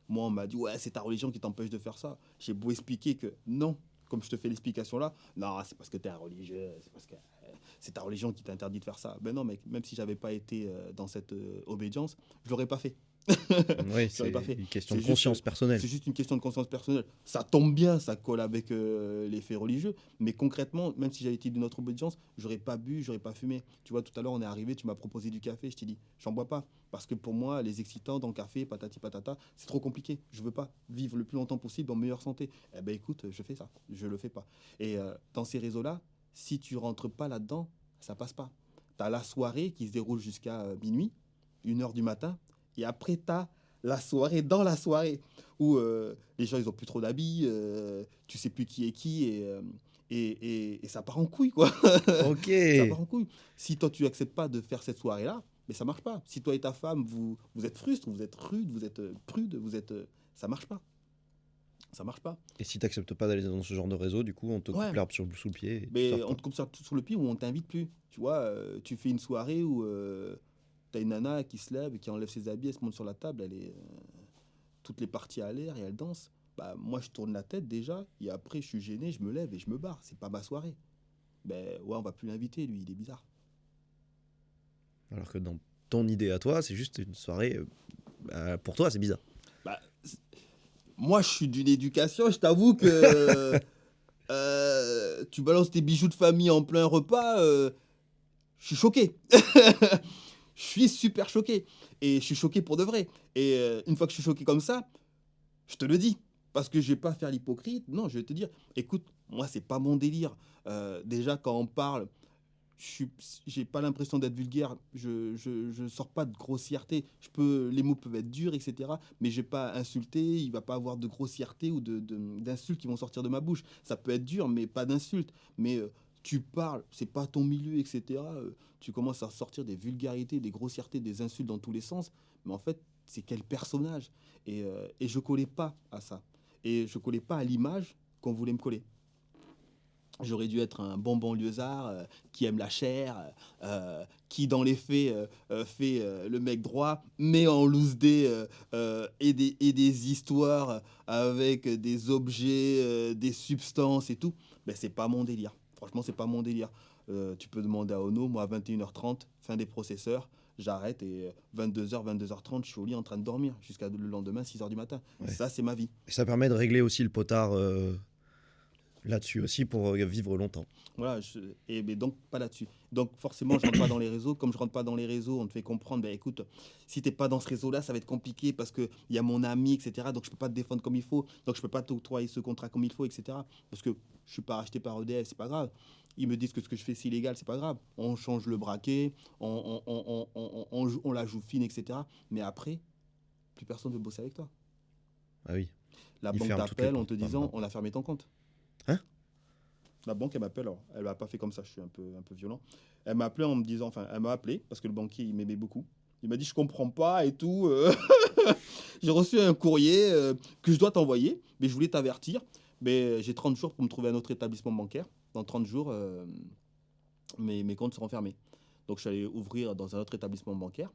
Moi, on m'a dit, ouais, c'est ta religion qui t'empêche de faire ça. J'ai beau expliquer que non, comme je te fais l'explication là, non, c'est parce que tu es un religieux, c'est parce que c'est ta religion qui t'interdit de faire ça. Ben non, mec, même si j'avais pas été dans cette obédience, je l'aurais pas fait. Oui, Je l'aurais c'est pas fait. une question C'est de juste, conscience personnelle. c'est juste une question de conscience personnelle. Ça tombe bien, ça colle avec les faits religieux, mais concrètement, même si j'avais été d'une autre obédience, j'aurais pas bu, j'aurais pas fumé. Tu vois, tout à l'heure, on est arrivé, tu m'as proposé du café, je t'ai dit, j'en bois pas. Parce que pour moi, les excitants dans le café, patati patata, c'est trop compliqué. Je veux pas vivre le plus longtemps possible en meilleure santé. Eh ben écoute, je fais ça, je le fais pas. Et dans ces réseaux-là, si tu rentres pas là-dedans, ça passe pas. Tu as la soirée qui se déroule jusqu'à minuit, 1 heure du matin, et après, tu as la soirée dans la soirée, où les gens, ils ont plus trop d'habits, tu sais plus qui est qui, et ça part en couille, quoi. Ok. Ça part en couille. Si toi, tu acceptes pas de faire cette soirée-là, mais ça marche pas. Si toi et ta femme, vous êtes frustres, vous êtes rudes, vous êtes prudes, ça marche pas. Ça marche pas. Et si t'acceptes pas d'aller dans ce genre de réseau, du coup, on te coupe Ouais. l'herbe sous le pied et tu Mais sors on pas. te coupe sur le pied ou on t'invite plus. Tu vois, tu fais une soirée où t'as une nana qui se lève, qui enlève ses habits, elle se monte sur la table, elle est toutes les parties à l'air et elle danse. Bah, moi, je tourne la tête déjà, et après, je suis gêné, je me lève et je me barre. C'est pas ma soirée. Ben ouais, on va plus l'inviter, lui, il est bizarre. Alors que dans ton idée à toi, c'est juste une soirée. Pour toi, c'est bizarre. Bah, moi, je suis d'une éducation, je t'avoue que tu balances tes bijoux de famille en plein repas, je suis choqué. Je suis super choqué. Et je suis choqué pour de vrai. Et une fois que je suis choqué comme ça, je te le dis. Parce que je vais pas faire l'hypocrite. Non, je vais te dire, écoute, moi, c'est pas mon délire. Déjà, quand on parle, je j'ai pas l'impression d'être vulgaire. Je sors pas de grossièreté. Les mots peuvent être durs, etc. Mais je vais pas insulter. Il va pas avoir de grossièreté ou d'insultes qui vont sortir de ma bouche. Ça peut être dur, mais pas d'insultes. Mais tu parles, c'est pas ton milieu, etc. Tu commences à sortir des vulgarités, des grossièretés, des insultes dans tous les sens. Mais en fait, c'est quel personnage. Et je collais pas à ça. Et je collais pas à l'image qu'on voulait me coller. J'aurais dû être un bon banlieusard qui aime la chair, qui dans les faits fait le mec droit, mais en loose day et des histoires avec des objets, des substances et tout. Ben, c'est pas mon délire. Franchement, c'est pas mon délire. Tu peux demander à Ono, moi à 21h30, fin des processeurs, j'arrête et 22h, 22h30, je suis au lit en train de dormir jusqu'à le lendemain, 6h du matin. Ouais. Ça, c'est ma vie. Et ça permet de régler aussi le potard là-dessus aussi pour vivre longtemps. Voilà, mais donc pas là-dessus. Donc forcément, je rentre pas dans les réseaux. Comme je rentre pas dans les réseaux, on te fait comprendre, ben écoute, si t'es pas dans ce réseau-là, ça va être compliqué parce que il y a mon ami, etc. Donc je peux pas te défendre comme il faut. Donc je peux pas t'octroyer ce contrat comme il faut, etc. Parce que je suis pas racheté par EDF, c'est pas grave. Ils me disent que ce que je fais c'est illégal, c'est pas grave. On change le braquet, on la joue fine, etc. Mais après, plus personne veut bosser avec toi. Ah oui, La il banque ferme toutes les t'appelle en portes. te disant, on a fermé ton compte. Hein? La banque, elle m'appelle, alors, elle m'a pas fait comme ça, je suis un peu violent. Elle m'a appelé en me disant, enfin, elle m'a appelé parce que le banquier, il m'aimait beaucoup. Il m'a dit, je comprends pas et tout. J'ai reçu un courrier que je dois t'envoyer, mais je voulais t'avertir. Mais j'ai 30 jours pour me trouver un autre établissement bancaire. Dans 30 jours, mes comptes seront fermés. Donc, je suis allé ouvrir dans un autre établissement bancaire.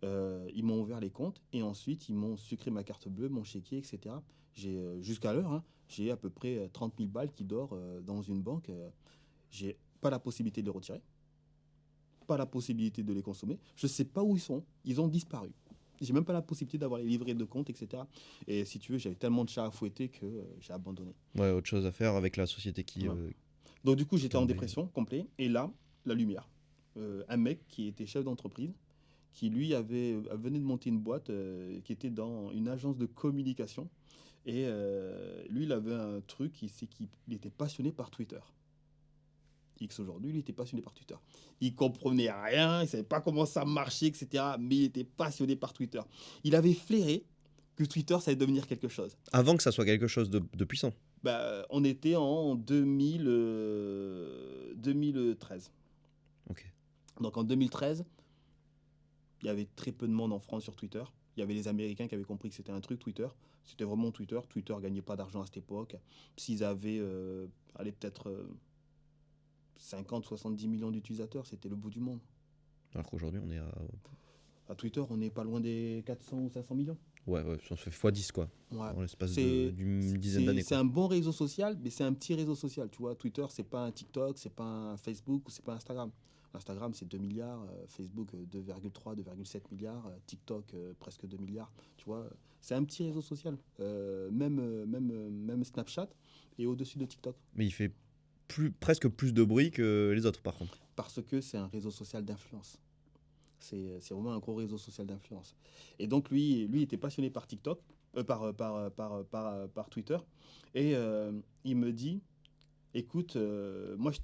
Ils m'ont ouvert les comptes et ensuite ils m'ont sucré ma carte bleue, mon chéquier, etc. J'ai jusqu'à l'heure, hein, j'ai à peu près 30 000 balles qui dorment dans une banque. J'ai pas la possibilité de les retirer, pas la possibilité de les consommer. Je sais pas où ils sont, ils ont disparu. J'ai même pas la possibilité d'avoir les livrets de compte, etc. Et si tu veux, j'avais tellement de chats à fouetter que j'ai abandonné. Ouais, autre chose à faire avec la société qui. Voilà. Donc du coup, j'étais en Permet- dépression complet. Et là, la lumière. Un mec qui était chef d'entreprise, qui lui venait de monter une boîte qui était dans une agence de communication. Et lui, il avait un truc, c'est qu'il était passionné par Twitter. X aujourd'hui, il était passionné par Twitter. Il comprenait rien, il savait pas comment ça marchait, etc. Mais il était passionné par Twitter. Il avait flairé que Twitter, ça allait devenir quelque chose. Avant que ça soit quelque chose de puissant. Bah, on était en 2013. Ok. Donc en 2013, il y avait très peu de monde en France sur Twitter. Il y avait les Américains qui avaient compris que c'était un truc Twitter. C'était vraiment Twitter. Twitter gagnait pas d'argent à cette époque. S'ils avaient, allez, peut-être 50, 70 millions d'utilisateurs, c'était le bout du monde. Alors qu'aujourd'hui, on est à. À Twitter, on n'est pas loin des 400 ou 500 millions. Ouais, ça se fait x10 quoi. Ouais. En l'espace C'est d'une dizaine d'années. c'est un bon réseau social, mais c'est un petit réseau social. Tu vois, Twitter, c'est pas un TikTok, c'est pas un Facebook ou c'est pas Instagram. Instagram, c'est 2 milliards, Facebook 2,3, 2,7 milliards, TikTok presque 2 milliards. Tu vois, c'est un petit réseau social. Même Snapchat est au-dessus de TikTok. Mais il fait presque plus de bruit que les autres par contre. Parce que c'est un réseau social d'influence. C'est vraiment un gros réseau social d'influence. Et donc, lui était passionné par TikTok, par Twitter. Et il me dit, écoute, moi, je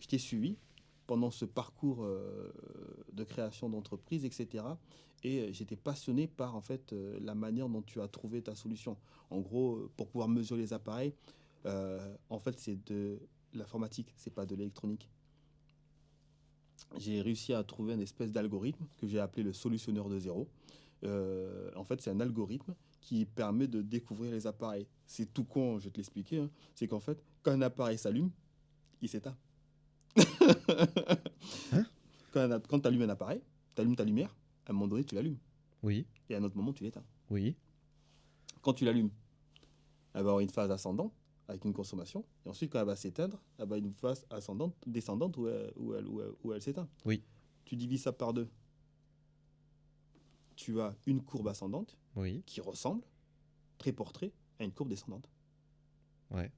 t'ai suivi pendant ce parcours de création d'entreprise, etc. Et j'étais passionné par en fait la manière dont tu as trouvé ta solution. En gros, pour pouvoir mesurer les appareils, en fait, c'est de l'informatique, c'est pas de l'électronique. J'ai réussi à trouver une espèce d'algorithme que j'ai appelé le solutionneur de zéro. En fait, c'est un algorithme qui permet de découvrir les appareils. C'est tout con, je vais te l'expliquer, hein. C'est qu'en fait, quand un appareil s'allume, il s'éteint. Hein? Quand tu allumes un appareil, tu allumes ta lumière, à un moment donné, tu l'allumes. Oui, Et à un autre moment, tu l'éteins. oui. Quand tu l'allumes, elle va avoir une phase ascendante avec une consommation. Et ensuite, quand elle va s'éteindre, elle va avoir une phase ascendante, descendante où elle s'éteint. Oui. Tu divises ça par deux. Tu as une courbe ascendante Oui. qui ressemble, très portrait, à une courbe descendante. Ouais.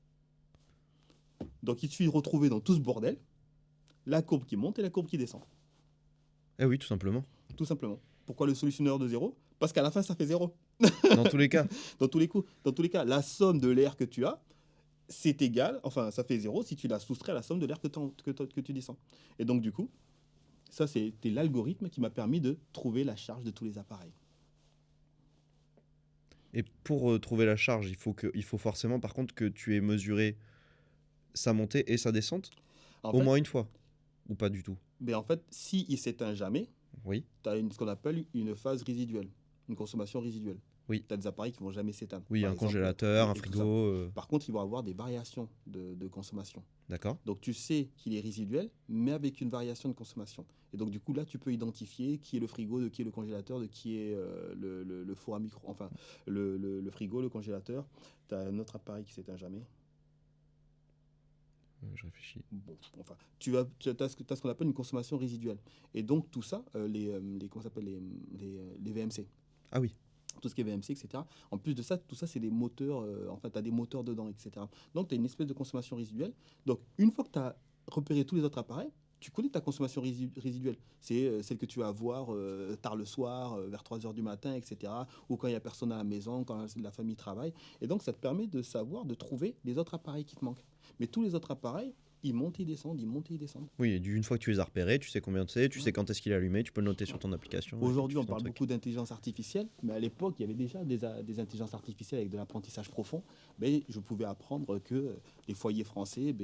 Donc, il suffit de retrouver dans tout ce bordel la courbe qui monte et la courbe qui descend. Eh oui, tout simplement. Tout simplement. Pourquoi le solutionneur de zéro? Parce qu'à la fin, ça fait zéro. Dans tous les cas. Dans tous les cas, la somme de l'air que tu as, c'est égal, enfin, ça fait zéro si tu l'as soustrait à la somme de l'air que tu descends. Et donc, du coup, ça, c'était l'algorithme qui m'a permis de trouver la charge de tous les appareils. Et pour trouver la charge, il faut forcément, par contre, que tu aies mesuré sa montée et sa descente En au fait, moins une fois. Ou pas du tout. mais en fait, s'il ne s'éteint jamais, Oui. tu as ce qu'on appelle une phase résiduelle, une consommation résiduelle. Oui. Tu as des appareils qui ne vont jamais s'éteindre. Oui, Par un exemple, congélateur, un et tout frigo. ça. Par contre, ils vont avoir des variations de consommation. D'accord. Donc tu sais qu'il est résiduel, mais avec une variation de consommation. Et donc du coup là, tu peux identifier qui est le frigo, de qui est le congélateur, de qui est le four à micro, enfin le frigo, le congélateur. Tu as un autre appareil qui s'éteint jamais. Je réfléchis. Bon, enfin, tu as ce qu'on appelle une consommation résiduelle. Et donc tout ça, comment ça s'appelle, les VMC. Ah oui. Tout ce qui est VMC, etc. En plus de ça, tout ça, c'est des moteurs. En fait, tu as des moteurs dedans, etc. Donc, tu as une espèce de consommation résiduelle. Donc, une fois que tu as repéré tous les autres appareils, tu connais ta consommation résiduelle. C'est celle que tu vas avoir tard le soir, vers 3 heures du matin, etc. Ou quand il n'y a personne à la maison, quand la famille travaille. Et donc, ça te permet de savoir, de trouver les autres appareils qui te manquent. Mais tous les autres appareils, ils montent, ils descendent, ils montent, ils descendent. Oui, et une fois que tu les as repérés, tu sais combien c'est, tu Ouais. sais quand est-ce qu'il est allumé, tu peux le noter sur ton application. Aujourd'hui, on parle beaucoup d'intelligence artificielle, mais à l'époque, il y avait déjà des intelligences artificielles avec de l'apprentissage profond. Mais je pouvais apprendre que les foyers français,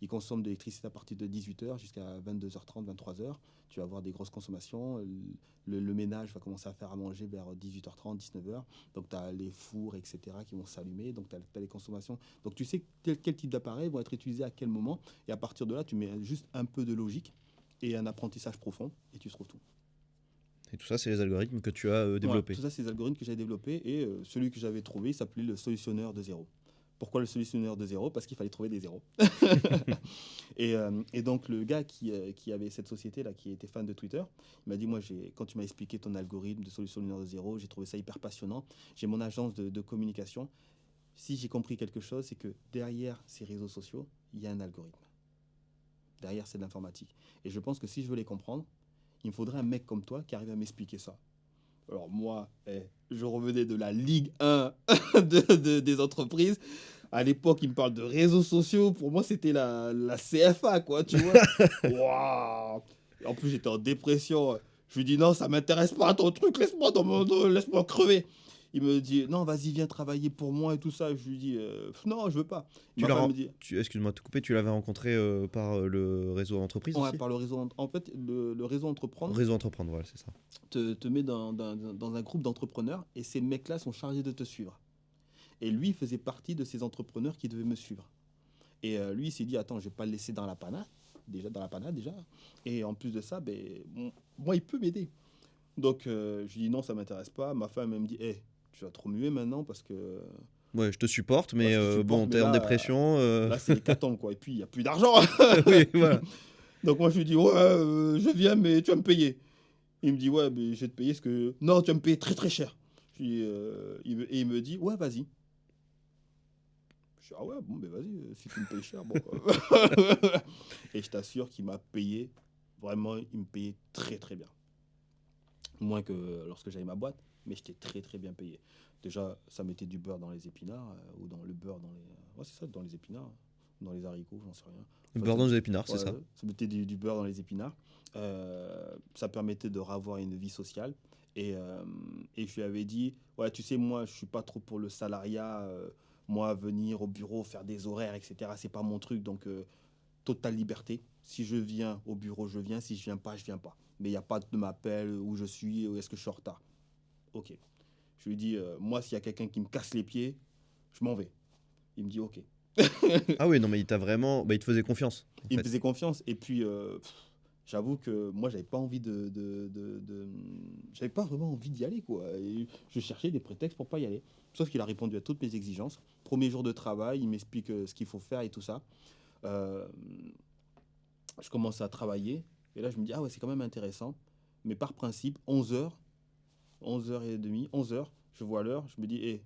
ils consomment de l'électricité à partir de 18h jusqu'à 22h30, 23h. Tu vas avoir des grosses consommations. Le ménage va commencer à faire à manger vers 18h30, 19h. Donc, tu as les fours, etc., qui vont s'allumer. Donc, tu as les consommations. Donc, tu sais quel type d'appareils vont être utilisés à quel moment. Et à partir de là, tu mets juste un peu de logique et un apprentissage profond et tu trouves tout. Et tout ça, c'est les algorithmes que tu as développés. Ouais, tout ça, c'est les algorithmes que j'avais développés et celui que j'avais trouvé s'appelait le solutionneur de zéro. Pourquoi le solutionneur de zéro? Parce qu'il fallait trouver des zéros. Et donc, le gars qui avait cette société-là, qui était fan de Twitter, il m'a dit, moi, quand tu m'as expliqué ton algorithme de solutionneur de zéro, j'ai trouvé ça hyper passionnant. J'ai mon agence de communication. Si j'ai compris quelque chose, c'est que derrière ces réseaux sociaux, il y a un algorithme. Derrière, c'est de l'informatique. Et je pense que si je veux les comprendre, il me faudrait un mec comme toi qui arrive à m'expliquer ça. Alors moi, je revenais de la Ligue 1 des entreprises. À l'époque, il me parle de réseaux sociaux. Pour moi, c'était la CFA, quoi, tu vois. Waouh. En plus, j'étais en dépression. Je lui dis, non, ça m'intéresse pas ton truc, laisse-moi crever. Il me dit, non, vas-y, viens travailler pour moi et tout ça. Je lui dis, non, je veux pas. Ma femme me dit, Excuse-moi de te couper, tu l'avais rencontré par le réseau entreprise ouais, aussi. par le réseau. En fait, le réseau entreprendre Réseau entreprendre, voilà, c'est ça. te met dans un groupe d'entrepreneurs et ces mecs-là sont chargés de te suivre. Et lui, il faisait partie de ces entrepreneurs qui devaient me suivre. Et lui, il s'est dit, attends, je vais pas le laisser dans la panade déjà. Et en plus de ça, moi, il peut m'aider. Donc, je lui dis, non, ça m'intéresse pas. Ma femme, elle me dit, tu vas trop muer maintenant parce que... Ouais, je te supporte, mais bon, mais t'es en là, dépression. Là, c'est l'hécatombe, quoi. Et puis, il n'y a plus d'argent. Oui, voilà. Donc, moi, je lui dis, ouais, je viens, mais tu vas me payer. Il me dit, ouais, mais je vais te payer ce que... Non, tu vas me payer très, très cher. Je lui dis, il me dit, ouais, vas-y. Je dis, ah ouais, bon, ben vas-y, si tu me payes cher, bon. Et je t'assure qu'il m'a payé, vraiment, il me payait très, très bien. Moins que lorsque j'avais ma boîte, mais j'étais très, très bien payé. Déjà, ça mettait du beurre dans les épinards, ou dans le beurre dans les... Ouais, c'est ça, dans les épinards, dans les haricots, j'en sais rien. Le beurre dans les épinards, c'est Ouais, ça. Ça mettait du beurre dans les épinards. Ça permettait de revoir une vie sociale. Et je lui avais dit, ouais, tu sais, moi, je suis pas trop pour le salariat. Moi, venir au bureau, faire des horaires, etc., c'est pas mon truc. Donc, totale liberté. Si je viens au bureau, je viens. Si je viens pas, je viens pas. Mais il n'y a pas de m'appel où je suis, où est-ce que je suis en retard. Ok. Je lui dis, moi, s'il y a quelqu'un qui me casse les pieds, je m'en vais. Il me dit, ok. Ah oui, non, mais il t'a vraiment. Bah, il te faisait confiance. Il me faisait confiance. Et puis, j'avoue que moi, j'avais pas envie j'avais pas vraiment envie d'y aller, quoi. Et je cherchais des prétextes pour pas y aller. Sauf qu'il a répondu à toutes mes exigences. Premier jour de travail, il m'explique ce qu'il faut faire et tout ça. Euh, je commence à travailler. Et là, je me dis, ah ouais, c'est quand même intéressant. Mais par principe, 11h, 11h30, 11h, je vois l'heure, je me dis, hé,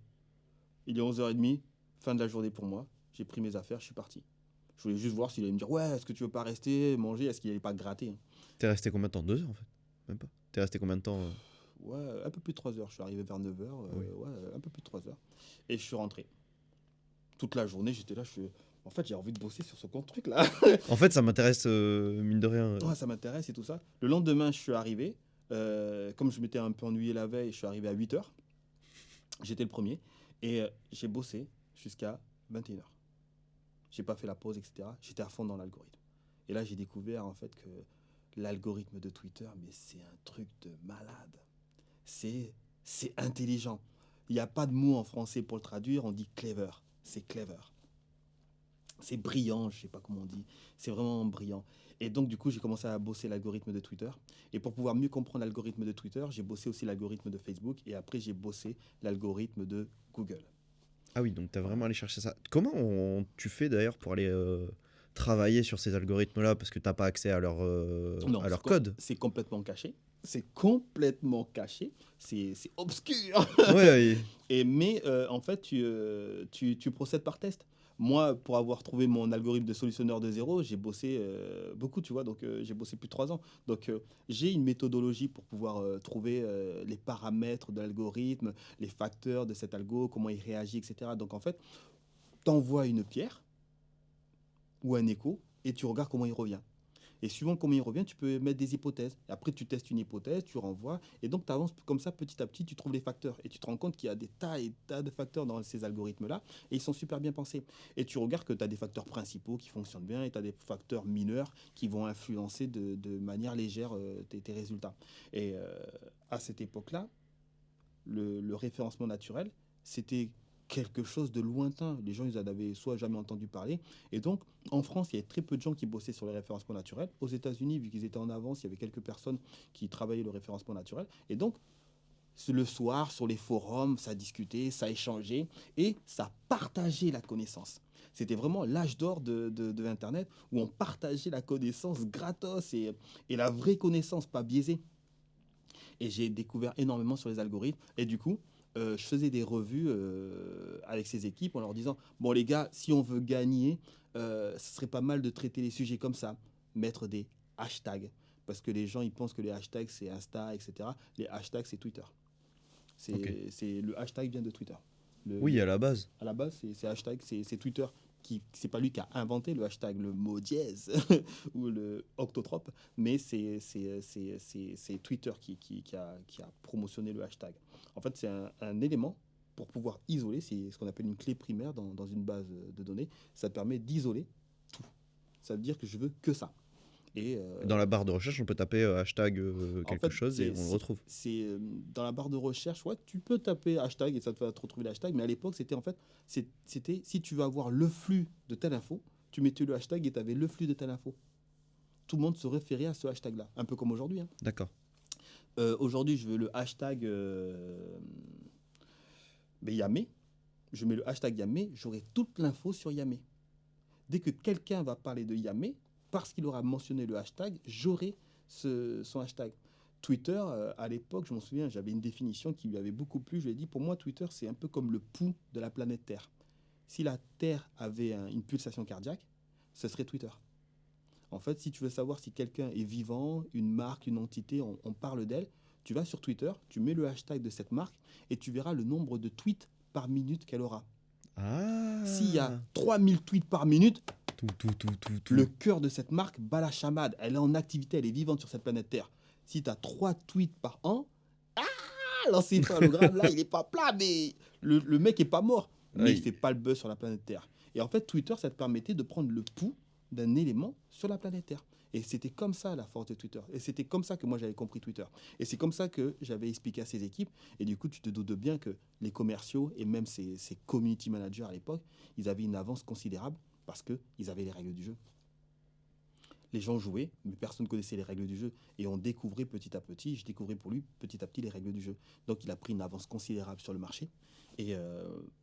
il est 11h30, fin de la journée pour moi. J'ai pris mes affaires, je suis parti. Je voulais juste voir s'il allait me dire, ouais, est-ce que tu veux pas rester, manger, est-ce qu'il allait pas gratter, hein. T'es resté combien de temps? 2 heures en fait? Même pas. T'es resté combien de temps Ouais, un peu plus de 3 heures. Je suis arrivé vers 9h, Oui. ouais, un peu plus de 3 heures. Et je suis rentré. Toute la journée, j'étais là, en fait, j'ai envie de bosser sur ce compte truc là. En fait, ça m'intéresse, mine de rien. Ouais, ça m'intéresse et tout ça. Le lendemain, je suis arrivé. Comme je m'étais un peu ennuyé la veille, je suis arrivé à 8h. J'étais le premier. Et j'ai bossé jusqu'à 21h. J'ai pas fait la pause, etc. J'étais à fond dans l'algorithme. Et là, j'ai découvert en fait que l'algorithme de Twitter, mais c'est un truc de malade. C'est intelligent. Il n'y a pas de mot en français pour le traduire, on dit clever. C'est clever. C'est brillant, je sais pas comment on dit. C'est vraiment brillant. Et donc, du coup, j'ai commencé à bosser l'algorithme de Twitter. Et pour pouvoir mieux comprendre l'algorithme de Twitter, j'ai bossé aussi l'algorithme de Facebook. Et après, j'ai bossé l'algorithme de Google. Ah oui, donc t'as vraiment allé chercher ça. Tu fais d'ailleurs pour aller travailler sur ces algorithmes-là parce que t'as pas accès à Non, à leur code? c'est complètement caché. C'est complètement caché. C'est obscur. Ouais, Mais en fait, tu procèdes par test. Moi, pour avoir trouvé mon algorithme de solutionneur de zéro, j'ai bossé beaucoup, tu vois. Donc, j'ai bossé plus de 3 ans. Donc, j'ai une méthodologie pour pouvoir trouver les paramètres de l'algorithme, les facteurs de cet algo, comment il réagit, etc. Donc, en fait, tu envoies une pierre ou un écho et tu regardes comment il revient. Et suivant comment il revient, tu peux mettre des hypothèses. Et après, tu testes une hypothèse, tu renvoies. Et donc, tu avances comme ça, petit à petit, tu trouves les facteurs. Et tu te rends compte qu'il y a des tas et tas de facteurs dans ces algorithmes-là. Et ils sont super bien pensés. Et tu regardes que tu as des facteurs principaux qui fonctionnent bien et tu as des facteurs mineurs qui vont influencer de manière légère tes résultats. Et à cette époque-là, le référencement naturel, c'était quelque chose de lointain. Les gens, ils en avaient soit jamais entendu parler. Et donc, en France, il y avait très peu de gens qui bossaient sur le référencement naturel. Aux États-Unis, vu qu'ils étaient en avance, il y avait quelques personnes qui travaillaient le référencement naturel. Et donc, le soir, sur les forums, ça discutait, ça échangeait et ça partageait la connaissance. C'était vraiment l'âge d'or de Internet où on partageait la connaissance gratos et la vraie connaissance, pas biaisée. Et j'ai découvert énormément sur les algorithmes. Et du coup, je faisais des revues avec ces équipes en leur disant, bon les gars, si on veut gagner, ce serait pas mal de traiter les sujets comme ça, mettre des hashtags. Parce que les gens, ils pensent que les hashtags, c'est Insta, etc. Les hashtags, c'est Twitter. Ok. Le hashtag vient de Twitter. Oui, à la base. À la base, c'est hashtag, c'est Twitter. C'est pas lui qui a inventé le hashtag, le mot dièse ou le octotrope, mais c'est Twitter qui a promotionné le hashtag. En fait, c'est un élément pour pouvoir isoler, c'est ce qu'on appelle une clé primaire dans une base de données. Ça permet d'isoler tout. Ça veut dire que je veux que ça. Et Dans la barre de recherche, on peut taper hashtag en quelque fait, chose et on le retrouve. dans la barre de recherche, ouais, tu peux taper hashtag et ça te va te retrouver l'hashtag, mais à l'époque, c'était en fait, c'était si tu veux avoir le flux de telle info, tu mettais le hashtag et tu avais le flux de telle info. Tout le monde se référait à ce hashtag-là, un peu comme aujourd'hui, hein. D'accord. Aujourd'hui, je veux le hashtag Yamé. Je mets le hashtag Yamé, j'aurai toute l'info sur Yamé. Dès que quelqu'un va parler de Yamé, parce qu'il aura mentionné le hashtag, j'aurai son hashtag. Twitter, à l'époque, je m'en souviens, j'avais une définition qui lui avait beaucoup plu. Je lui ai dit, pour moi, Twitter, c'est un peu comme le pouls de la planète Terre. Si la Terre avait une pulsation cardiaque, ce serait Twitter. En fait, si tu veux savoir si quelqu'un est vivant, une marque, une entité, on parle d'elle, tu vas sur Twitter, tu mets le hashtag de cette marque et tu verras le nombre de tweets par minute qu'elle aura. Ah. S'il y a 3000 tweets par minute, Tout. le cœur de cette marque bat la chamade. Elle est en activité, elle est vivante sur cette planète Terre. Si tu as 3 tweets par an, l'encéphalogramme, là, il est pas plat, mais le mec est pas mort. Mais Ouais. il fait pas le buzz sur la planète Terre. Et en fait, Twitter, ça te permettait de prendre le pouls d'un élément sur la planète Terre. Et c'était comme ça la force de Twitter. Et c'était comme ça que moi j'avais compris Twitter. Et c'est comme ça que j'avais expliqué à ces équipes. Et du coup, tu te doutes bien que les commerciaux et même ces community managers à l'époque, ils avaient une avance considérable parce qu'ils avaient les règles du jeu. Les gens jouaient, mais personne ne connaissait les règles du jeu. Et on découvrait petit à petit, je découvrais pour lui petit à petit les règles du jeu. Donc il a pris une avance considérable sur le marché. Et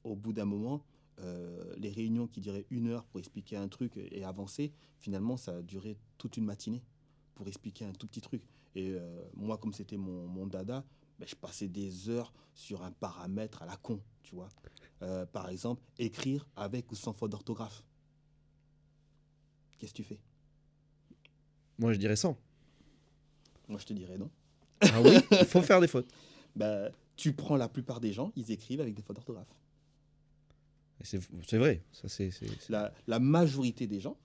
au bout d'un moment, les réunions qui duraient 1 heure pour expliquer un truc et avancer, finalement ça a duré toute une matinée pour expliquer un tout petit truc. Et moi, comme c'était mon dada, ben, je passais des heures sur un paramètre à la con, tu vois. Par exemple, écrire avec ou sans faute d'orthographe. Qu'est-ce que tu fais? Moi, je dirais 100. Moi, je te dirais non. Ah oui, il faut faire des fautes. Ben, tu prends la plupart des gens, ils écrivent avec des fautes d'orthographe. Et c'est vrai. Ça, c'est- La majorité des gens,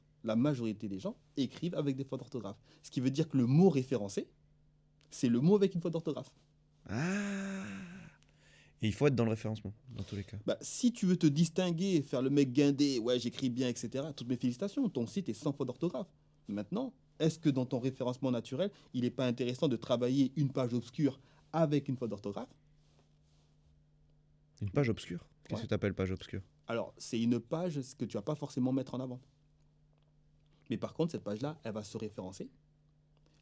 écrivent avec des fautes d'orthographe. Ce qui veut dire que le mot référencé, c'est le mot avec une faute d'orthographe. Ah. Et il faut être dans le référencement, dans tous les cas. Bah, si tu veux te distinguer, faire le mec guindé, ouais, j'écris bien, etc., toutes mes félicitations, ton site est sans faute d'orthographe. Maintenant, est-ce que dans ton référencement naturel, il n'est pas intéressant de travailler une page obscure avec une faute d'orthographe? Une page obscure. Qu'est-ce Ouais. que tu appelles page obscure? Alors, c'est une page que tu vas pas forcément mettre en avant. Mais par contre, cette page-là, elle va se référencer.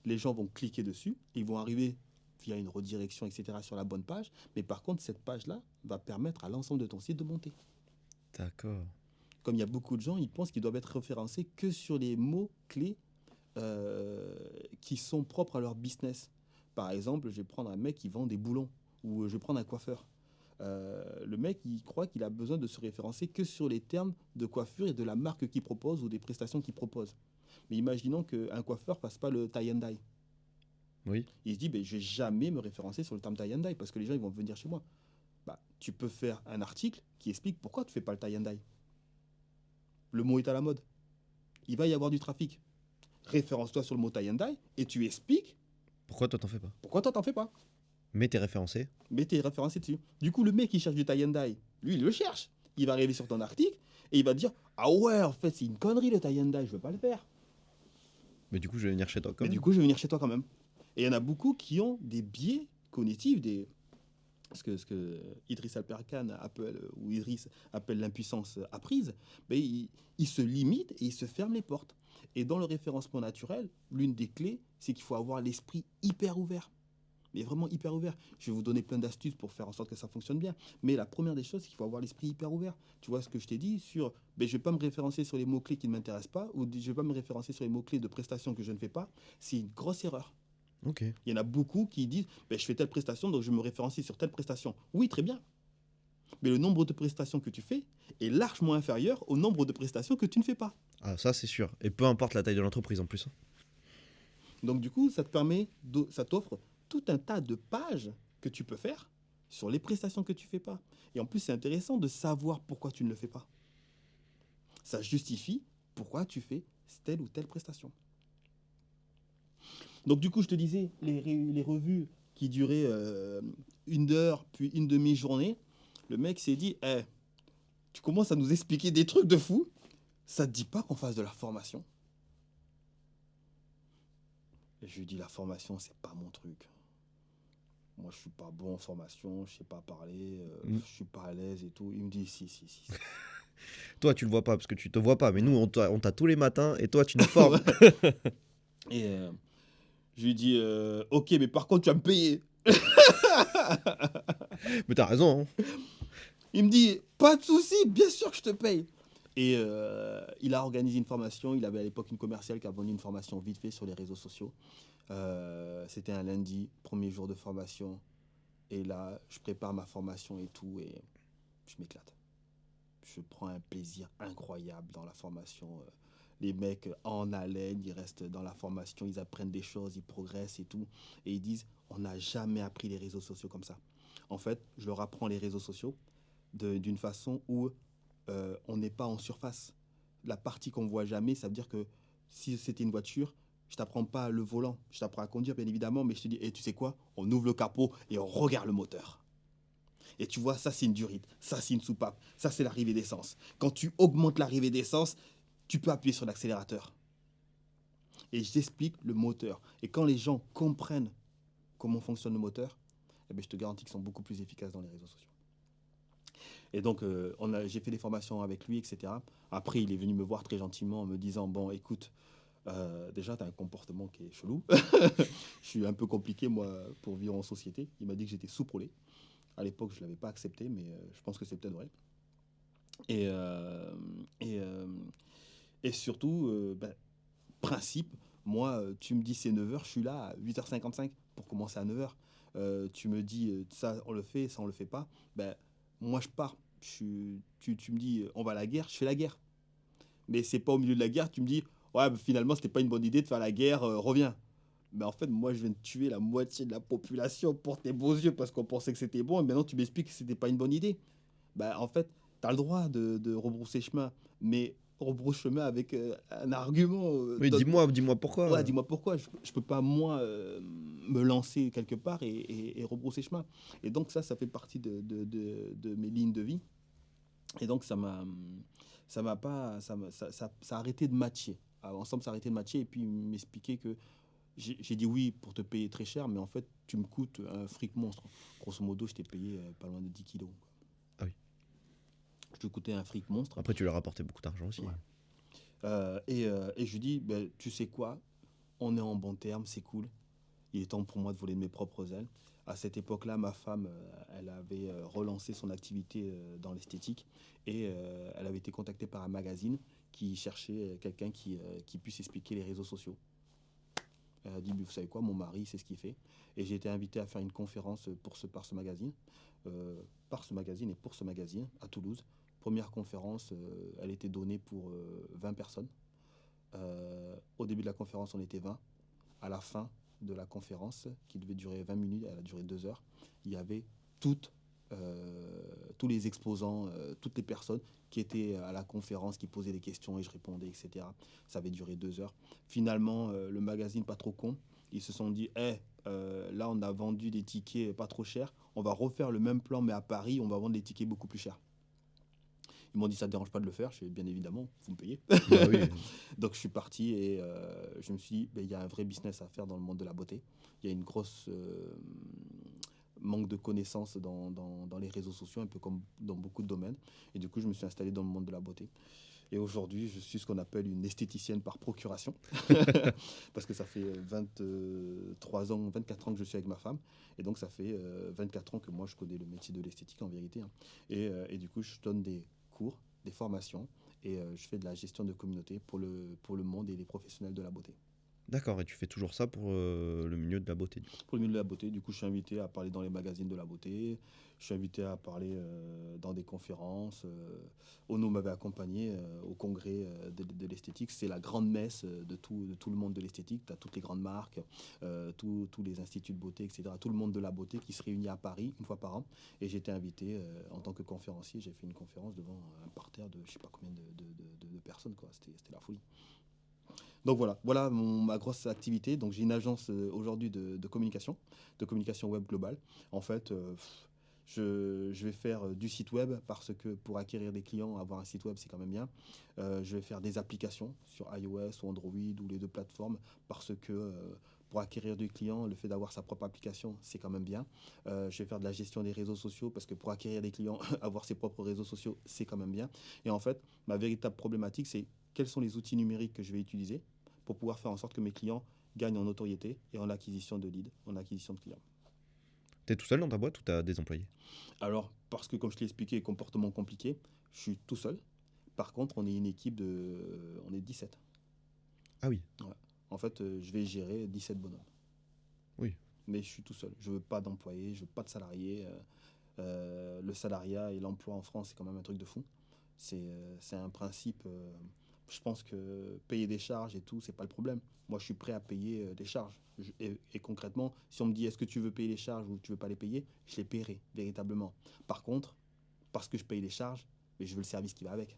Les gens vont cliquer dessus, ils vont arriver via une redirection, etc., sur la bonne page. Mais par contre, cette page-là va permettre à l'ensemble de ton site de monter. D'accord. Comme il y a beaucoup de gens, ils pensent qu'ils doivent être référencés que sur les mots-clés qui sont propres à leur business. Par exemple, je vais prendre un mec qui vend des boulons ou je vais prendre un coiffeur. Le mec, il croit qu'il a besoin de se référencer que sur les termes de coiffure et de la marque qu'il propose ou des prestations qu'il propose. Mais imaginons qu'un coiffeur fasse pas le tie and dye. Oui. Il se dit, ben, je vais jamais me référencer sur le terme tie and dye parce que les gens ils vont venir chez moi. Bah, tu peux faire un article qui explique pourquoi tu fais pas le tie and dye. Le mot est à la mode. Il va y avoir du trafic. Référence-toi sur le mot tie and dye et tu expliques Pourquoi toi t'en fais pas? pourquoi toi t'en fais pas. Mais t'es référencé. Mais t'es référencé dessus. Du coup, le mec qui cherche du tie and dye, lui, il le cherche. Il va arriver sur ton article et il va te dire, ah ouais, en fait, c'est une connerie le tie and dye, je veux pas le faire. Mais du coup, je vais venir chez toi quand Mais même. du coup, je vais venir chez toi quand même. Et il y en a beaucoup qui ont des biais cognitifs, ce que Idriss Alperkan appelle, ou Idriss appelle l'impuissance apprise, mais il se limite et il se ferme les portes. Et dans le référencement naturel, l'une des clés, c'est qu'il faut avoir l'esprit hyper ouvert. Mais vraiment hyper ouvert. Je vais vous donner plein d'astuces pour faire en sorte que ça fonctionne bien. Mais la première des choses, c'est qu'il faut avoir l'esprit hyper ouvert. Tu vois ce que je t'ai dit sur, ben, je ne vais pas me référencer sur les mots-clés qui ne m'intéressent pas, ou je ne vais pas me référencer sur les mots-clés de prestations que je ne fais pas. C'est une grosse erreur. Ok. Il y en a beaucoup qui disent, ben, je fais telle prestation, donc je me référencie sur telle prestation. Oui, très bien. Mais le nombre de prestations que tu fais est largement inférieur au nombre de prestations que tu ne fais pas. Ah, ça c'est sûr. Et peu importe la taille de l'entreprise en plus. Donc du coup, ça te permet, ça t'offre tout un tas de pages que tu peux faire sur les prestations que tu fais pas. Et en plus, c'est intéressant de savoir pourquoi tu ne le fais pas. Ça justifie pourquoi tu fais telle ou telle prestation. Donc du coup, je te disais, les revues qui duraient 1 heure, puis une demi-journée, le mec s'est dit, hey, tu commences à nous expliquer des trucs de fou, ça te dit pas qu'on fasse de la formation? Et je lui dis, la formation, c'est pas mon truc. Moi, je suis pas bon en formation, je sais pas parler, je suis pas à l'aise et tout. Il me dit, si. Toi, tu le vois pas parce que tu te vois pas. Mais nous, on t'a tous les matins et toi, tu nous formes. Et je lui dis, ok, mais par contre, tu vas me payer. Mais t'as raison. Hein. Il me dit, pas de souci, bien sûr que je te paye. Et il a organisé une formation. Il avait à l'époque une commerciale qui a vendu une formation vite fait sur les réseaux sociaux. C'était un lundi, premier jour de formation. Et là, je prépare ma formation et tout. Et je m'éclate. Je prends un plaisir incroyable dans la formation. Les mecs en haleine, ils restent dans la formation, ils apprennent des choses, ils progressent et tout. Et ils disent, on n'a jamais appris les réseaux sociaux comme ça. En fait, je leur apprends les réseaux sociaux d'une façon où on n'est pas en surface. La partie qu'on voit jamais, ça veut dire que si c'était une voiture, Je t'apprends pas le volant. Je t'apprends à conduire, bien évidemment, mais je te dis, tu sais quoi? On ouvre le capot et on regarde le moteur. Et tu vois, ça, c'est une durite. Ça, c'est une soupape. Ça, c'est l'arrivée d'essence. Quand tu augmentes l'arrivée d'essence, tu peux appuyer sur l'accélérateur. Et j'explique le moteur. Et quand les gens comprennent comment fonctionne le moteur, eh bien, je te garantis qu'ils sont beaucoup plus efficaces dans les réseaux sociaux. Et donc, j'ai fait des formations avec lui, etc. Après, il est venu me voir très gentiment en me disant, bon, écoute, déjà, tu as un comportement qui est chelou. Je suis un peu compliqué, moi, pour vivre en société. Il m'a dit que j'étais sous-prolé. À l'époque, je ne l'avais pas accepté, mais je pense que c'est peut-être vrai. Et, euh, et, euh, et surtout, principe, moi, tu me dis c'est 9h, je suis là à 8h55 pour commencer à 9h. Tu me dis ça, on le fait, ça, on le fait pas. Ben, moi, je pars. Tu me dis on va à la guerre, je fais la guerre. Mais c'est pas au milieu de la guerre, tu me dis ouais, ben, finalement, c'était pas une bonne idée de faire la guerre, reviens. Mais en fait, moi, je viens de tuer la moitié de la population pour tes beaux yeux parce qu'on pensait que c'était bon. Et maintenant, tu m'expliques que c'était pas une bonne idée. Bah, en fait, tu as le droit de rebrousser chemin, mais rebrousse chemin avec un argument. Oui, dis-moi pourquoi. Ouais, dis-moi pourquoi. Je ne peux pas, moi, me lancer quelque part et rebrousser chemin. Et donc, ça fait partie de mes lignes de vie. Et donc, ça m'a pas, ça a arrêté de matcher. Alors, ensemble, ça a arrêté de matcher et puis m'expliquer que j'ai dit oui pour te payer très cher, mais en fait, tu me coûtes un fric monstre. Grosso modo, je t'ai payé pas loin de 10 kilos. Ah oui. Je te coûtais un fric monstre. Après, tu leur as apporté beaucoup d'argent aussi. Ouais. Et je lui dis, ben, tu sais quoi, on est en bon terme, c'est cool. Il est temps pour moi de voler de mes propres ailes. À cette époque-là, ma femme, elle avait relancé son activité dans l'esthétique et elle avait été contactée par un magazine qui cherchait quelqu'un qui puisse expliquer les réseaux sociaux. Elle a dit, vous savez quoi, mon mari, c'est ce qu'il fait. Et j'ai été invité à faire une conférence par ce magazine, et pour ce magazine à Toulouse. Première conférence, elle était donnée pour 20 personnes. Au début de la conférence, on était 20. À la fin de la conférence, qui devait durer 20 minutes, elle a duré 2 heures, il y avait tous les exposants, toutes les personnes qui étaient à la conférence, qui posaient des questions et je répondais, etc. Ça avait duré 2 heures. Finalement, le magazine Pas trop con, ils se sont dit, là on a vendu des tickets pas trop chers, on va refaire le même plan mais à Paris, on va vendre des tickets beaucoup plus chers. Ils m'ont dit ça ne te dérange pas de le faire, je fais bien évidemment, vous me payez. Bah oui. Donc je suis parti et je me suis dit, il y a un vrai business à faire dans le monde de la beauté. Il y a une grosse manque de connaissances dans les réseaux sociaux, un peu comme dans beaucoup de domaines. Et du coup, je me suis installé dans le monde de la beauté. Et aujourd'hui, je suis ce qu'on appelle une esthéticienne par procuration. Parce que ça fait 23 ans, 24 ans que je suis avec ma femme. Et donc, ça fait 24 ans que moi, je connais le métier de l'esthétique en vérité. Hein. Et du coup, je donne des cours, des formations. Et je fais de la gestion de communauté pour le monde et les professionnels de la beauté. D'accord, et tu fais toujours ça pour le milieu de la beauté. Pour le milieu de la beauté, du coup, je suis invité à parler dans les magazines de la beauté. Je suis invité à parler dans des conférences. Ono m'avait accompagné au congrès de l'esthétique. C'est la grande messe de tout le monde de l'esthétique. Tu as toutes les grandes marques, tous les instituts de beauté, etc. Tout le monde de la beauté qui se réunit à Paris une fois par an. Et j'ai été invité en tant que conférencier. J'ai fait une conférence devant un parterre de je ne sais pas combien de personnes. C'était la folie. Donc voilà ma grosse activité. Donc j'ai une agence aujourd'hui de communication web globale. En fait, je vais faire du site web parce que pour acquérir des clients, avoir un site web, c'est quand même bien. Je vais faire des applications sur iOS ou Android ou les deux plateformes parce que pour acquérir du client, le fait d'avoir sa propre application, c'est quand même bien. Je vais faire de la gestion des réseaux sociaux parce que pour acquérir des clients, avoir ses propres réseaux sociaux, c'est quand même bien. Et en fait, ma véritable problématique, c'est quels sont les outils numériques que je vais utiliser pour pouvoir faire en sorte que mes clients gagnent en notoriété et en acquisition de leads, en acquisition de clients. T'es tout seul dans ta boîte ou t'as des employés? Alors, parce que comme je te l'ai expliqué, comportement compliqué, je suis tout seul. Par contre, on est une équipe on est 17. Ah oui, Ouais. En fait, je vais gérer 17 bonhommes. oui. Mais je suis tout seul. Je veux pas d'employés, je veux pas de salariés. Le salariat et l'emploi en France, c'est quand même un truc de fou. C'est un principe. Je pense que payer des charges et tout, c'est pas le problème. Moi, je suis prêt à payer des charges. Et concrètement, si on me dit est-ce que tu veux payer les charges ou tu veux pas les payer, je les paierai véritablement. Par contre, parce que je paye les charges, mais je veux le service qui va avec.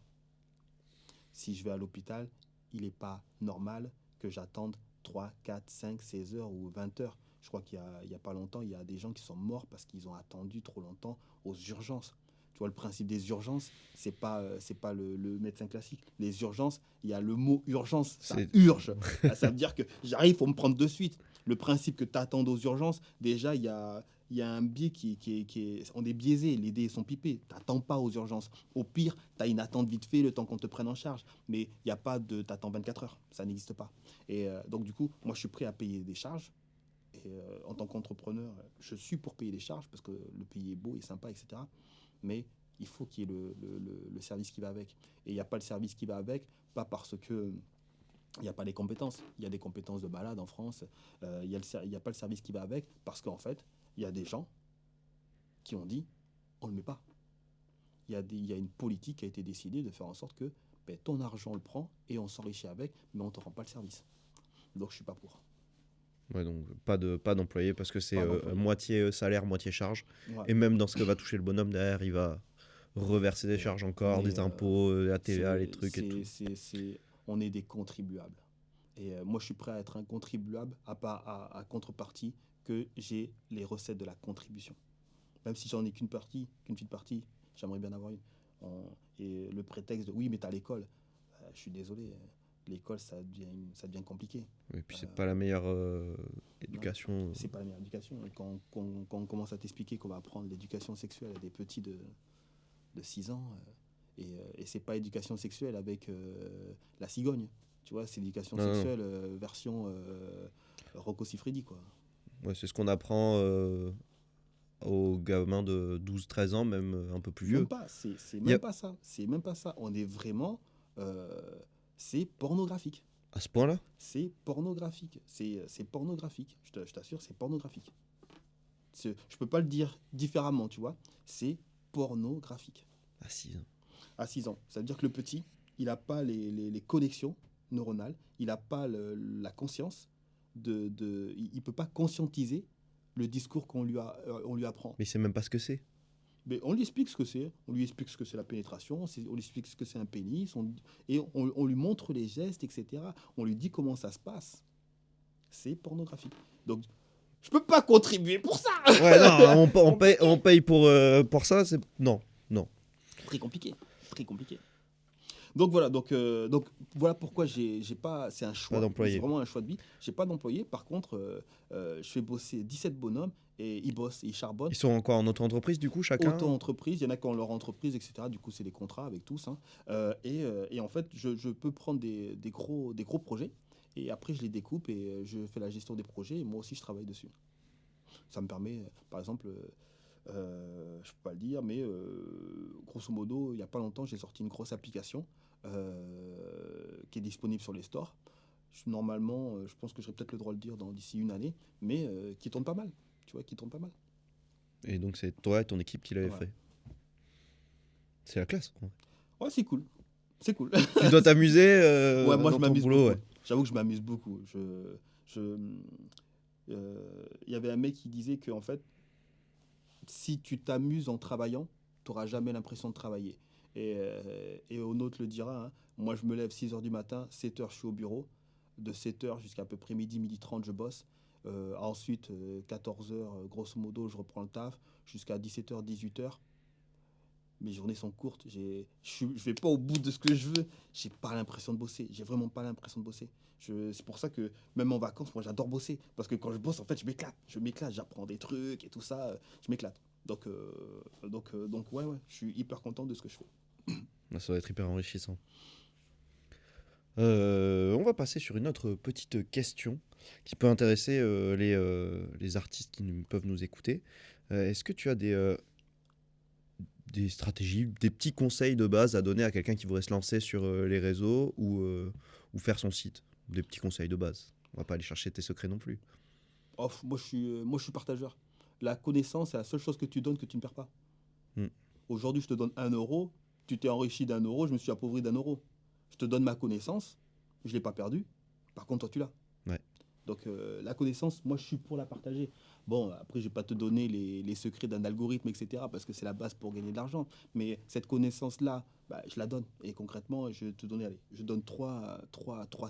Si je vais à l'hôpital, il n'est pas normal que j'attende 3, 4, 5, 16 heures ou 20 heures. Je crois qu'il y a pas longtemps, il y a des gens qui sont morts parce qu'ils ont attendu trop longtemps aux urgences. Tu vois, le principe des urgences, c'est pas le médecin classique. Les urgences, il y a le mot urgence, ça C'est- urge. Ah, ça veut dire que j'arrive, il faut me prendre de suite. Le principe que tu attends aux urgences, déjà, il y a un biais on est biaisé, les dés sont pipés. Tu n'attends pas aux urgences. Au pire, tu as une attente vite fait, le temps qu'on te prenne en charge. Mais il n'y a pas de t'attends 24 heures, ça n'existe pas. Et donc, du coup, moi, je suis prêt à payer des charges. Et en tant qu'entrepreneur, je suis pour payer des charges parce que le pays est beau et sympa, etc. Mais il faut qu'il y ait le service qui va avec. Et il n'y a pas le service qui va avec, pas parce que il n'y a pas des compétences. Il y a des compétences de malade en France. Il n'y a pas le service qui va avec parce qu'en fait, il y a des gens qui ont dit on ne le met pas. Il y a une politique qui a été décidée de faire en sorte que ben, ton argent, on le prend et on s'enrichit avec, mais on ne te rend pas le service. Donc je suis pas pour. Ouais, donc pas d'employé parce que c'est Pas d'employé. moitié salaire, moitié charge. Ouais. Et même dans ce que va toucher le bonhomme derrière, il va reverser des Et charges on encore, est, des impôts, la TVA, les trucs et tout. on est des contribuables. Et moi, je suis prêt à être un contribuable à contrepartie que j'ai les recettes de la contribution. Même si j'en ai qu'une petite partie, j'aimerais bien avoir une. Et le prétexte de oui, mais t'as l'école. Je suis désolé, l'école, ça devient compliqué. Et puis c'est pas la meilleure Non, éducation. c'est pas la meilleure éducation. Et quand on commence à t'expliquer qu'on va apprendre l'éducation sexuelle à des petits de 6 ans, et c'est pas éducation sexuelle avec la cigogne. Tu vois, c'est l'éducation Non, non, non. sexuelle version Rocco Siffredi, quoi. Ouais, c'est ce qu'on apprend aux gamins de 12-13 ans, même un peu plus Même vieux. pas, c'est Il y même a- pas ça. C'est même pas ça. On est vraiment. C'est pornographique. À ce point-là? C'est pornographique. C'est pornographique. Je t'assure, c'est pornographique. Je peux pas le dire différemment, tu vois. C'est pornographique. À 6 ans. À 6 ans. Ça veut dire que le petit, il n'a pas les connexions neuronales, il n'a pas la conscience il ne peut pas conscientiser le discours on lui apprend. Mais il sait même pas ce que c'est. Mais on lui explique ce que c'est, on lui explique ce que c'est la pénétration, on lui explique ce que c'est un pénis, on lui montre les gestes, etc. On lui dit comment ça se passe. C'est pornographique. Donc, je peux pas contribuer pour ça. Ouais, non, on paye pour ça. Non, non. Très compliqué, très compliqué. Donc voilà, donc voilà pourquoi j'ai pas, c'est un choix, d'employé. c'est vraiment un choix de vie. J'ai pas d'employé. Par contre, je fais bosser 17 bonhommes et ils bossent, ils charbonnent. Ils sont encore en auto-entreprise du coup, chacun? Auto-entreprise, il y en a qui ont leur entreprise, etc. Du coup, c'est des contrats avec tous, hein. Et en fait, je peux prendre des gros projets et après, je les découpe et je fais la gestion des projets et moi aussi, je travaille dessus. Ça me permet, par exemple, je peux pas le dire, mais grosso modo, il y a pas longtemps, j'ai sorti une grosse application qui est disponible sur les stores. Normalement, je pense que j'aurai peut-être le droit de le dire d'ici une année, mais qui tourne pas mal. Tu vois, qui tourne pas mal. Et donc c'est toi et ton équipe qui l'avez Ouais. fait. C'est la classe, quoi. Ouais, c'est cool. C'est cool. Tu dois t'amuser Ouais, moi, dans je ton m'amuse boulot, beaucoup. ouais. J'avoue que je m'amuse beaucoup. Il y avait un mec qui disait que, en fait, si tu t'amuses en travaillant, tu n'auras jamais l'impression de travailler. Et un autre le dira, hein, moi je me lève 6 heures du matin, 7 heures je suis au bureau, de 7 heures jusqu'à peu près midi 30 je bosse. Ensuite, 14 heures, grosso modo, je reprends le taf, jusqu'à 17 heures 18 heures. Mes journées sont courtes, je vais pas au bout de ce que je veux, j'ai pas l'impression de bosser, j'ai vraiment pas l'impression de bosser. C'est pour ça que même en vacances, moi j'adore bosser, parce que quand je bosse, en fait, je m'éclate, j'apprends des trucs et tout ça, je m'éclate. Donc ouais, je suis hyper content de ce que je fais. Ça va être hyper enrichissant. On va passer sur une autre petite question qui peut intéresser les artistes qui peuvent nous écouter. Est-ce que tu as des stratégies, des petits conseils de base à donner à quelqu'un qui voudrait se lancer sur les réseaux ou faire son site? Des petits conseils de base. On va pas aller chercher tes secrets non plus. Oh, moi je suis partageur. La connaissance, c'est la seule chose que tu donnes que tu ne perds pas. Hmm. Aujourd'hui, je te donne 1 euro, tu t'es enrichi d'1 euro, je me suis appauvri d'1 euro. Je te donne ma connaissance, je ne l'ai pas perdue, par contre, toi, tu l'as. Ouais. Donc, la connaissance, moi, je suis pour la partager. Bon, après, je ne vais pas te donner les secrets d'un algorithme, etc., parce que c'est la base pour gagner de l'argent. Mais cette connaissance-là, bah, je la donne. Et concrètement, je vais te donner, allez, je donne trois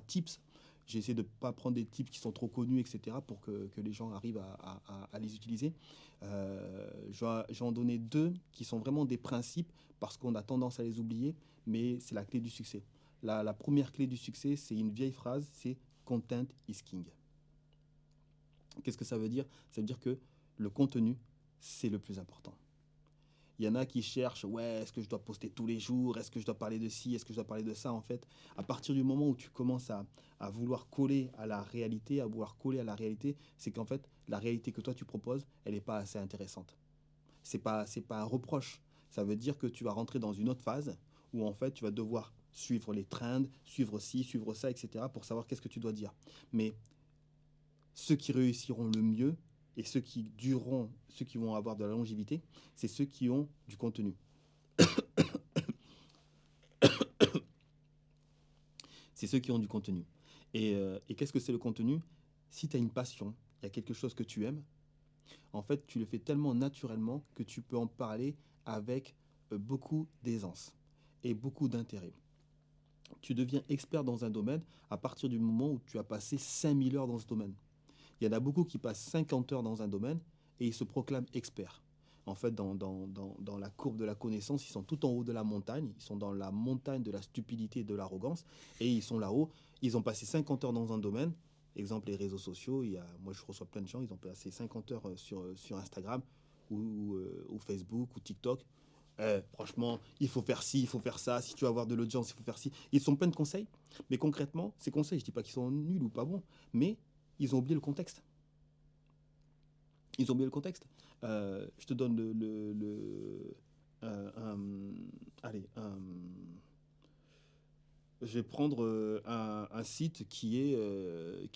tips J'ai essayé de ne pas prendre des types qui sont trop connus, etc., pour que les gens arrivent à les utiliser. Je vais en donner deux qui sont vraiment des principes parce qu'on a tendance à les oublier, mais c'est la clé du succès. La première clé du succès, c'est une vieille phrase, c'est content is king. Qu'est-ce que ça veut dire? Ça veut dire que le contenu, c'est le plus important. Il y en a qui cherchent, ouais, est-ce que je dois poster tous les jours? Est-ce que je dois parler de ci? Est-ce que je dois parler de ça? En fait, à partir du moment où tu commences à vouloir coller à la réalité, c'est qu'en fait, la réalité que toi tu proposes, elle n'est pas assez intéressante. C'est pas un reproche. Ça veut dire que tu vas rentrer dans une autre phase où en fait, tu vas devoir suivre les trends, suivre ci, suivre ça, etc. pour savoir qu'est-ce que tu dois dire. Mais ceux qui réussiront le mieux et ceux qui dureront, ceux qui vont avoir de la longévité, c'est ceux qui ont du contenu. C'est ceux qui ont du contenu. Et qu'est-ce que c'est le contenu? Si tu as une passion, il y a quelque chose que tu aimes, en fait, tu le fais tellement naturellement que tu peux en parler avec beaucoup d'aisance et beaucoup d'intérêt. Tu deviens expert dans un domaine à partir du moment où tu as passé 5000 heures dans ce domaine. Il y en a beaucoup qui passent 50 heures dans un domaine et ils se proclament experts. En fait, dans la courbe de la connaissance, ils sont tout en haut de la montagne. Ils sont dans la montagne de la stupidité et de l'arrogance. Et ils sont là-haut. Ils ont passé 50 heures dans un domaine. Exemple, les réseaux sociaux. Moi, je reçois plein de gens. Ils ont passé 50 heures sur Instagram ou Facebook ou TikTok. Franchement, il faut faire ci, il faut faire ça. Si tu veux avoir de l'audience, il faut faire ci. Ils sont plein de conseils. Mais concrètement, ces conseils, je ne dis pas qu'ils sont nuls ou pas bons. Mais ils ont oublié le contexte. Ils ont oublié le contexte. Je te donne allez, je vais prendre un site qui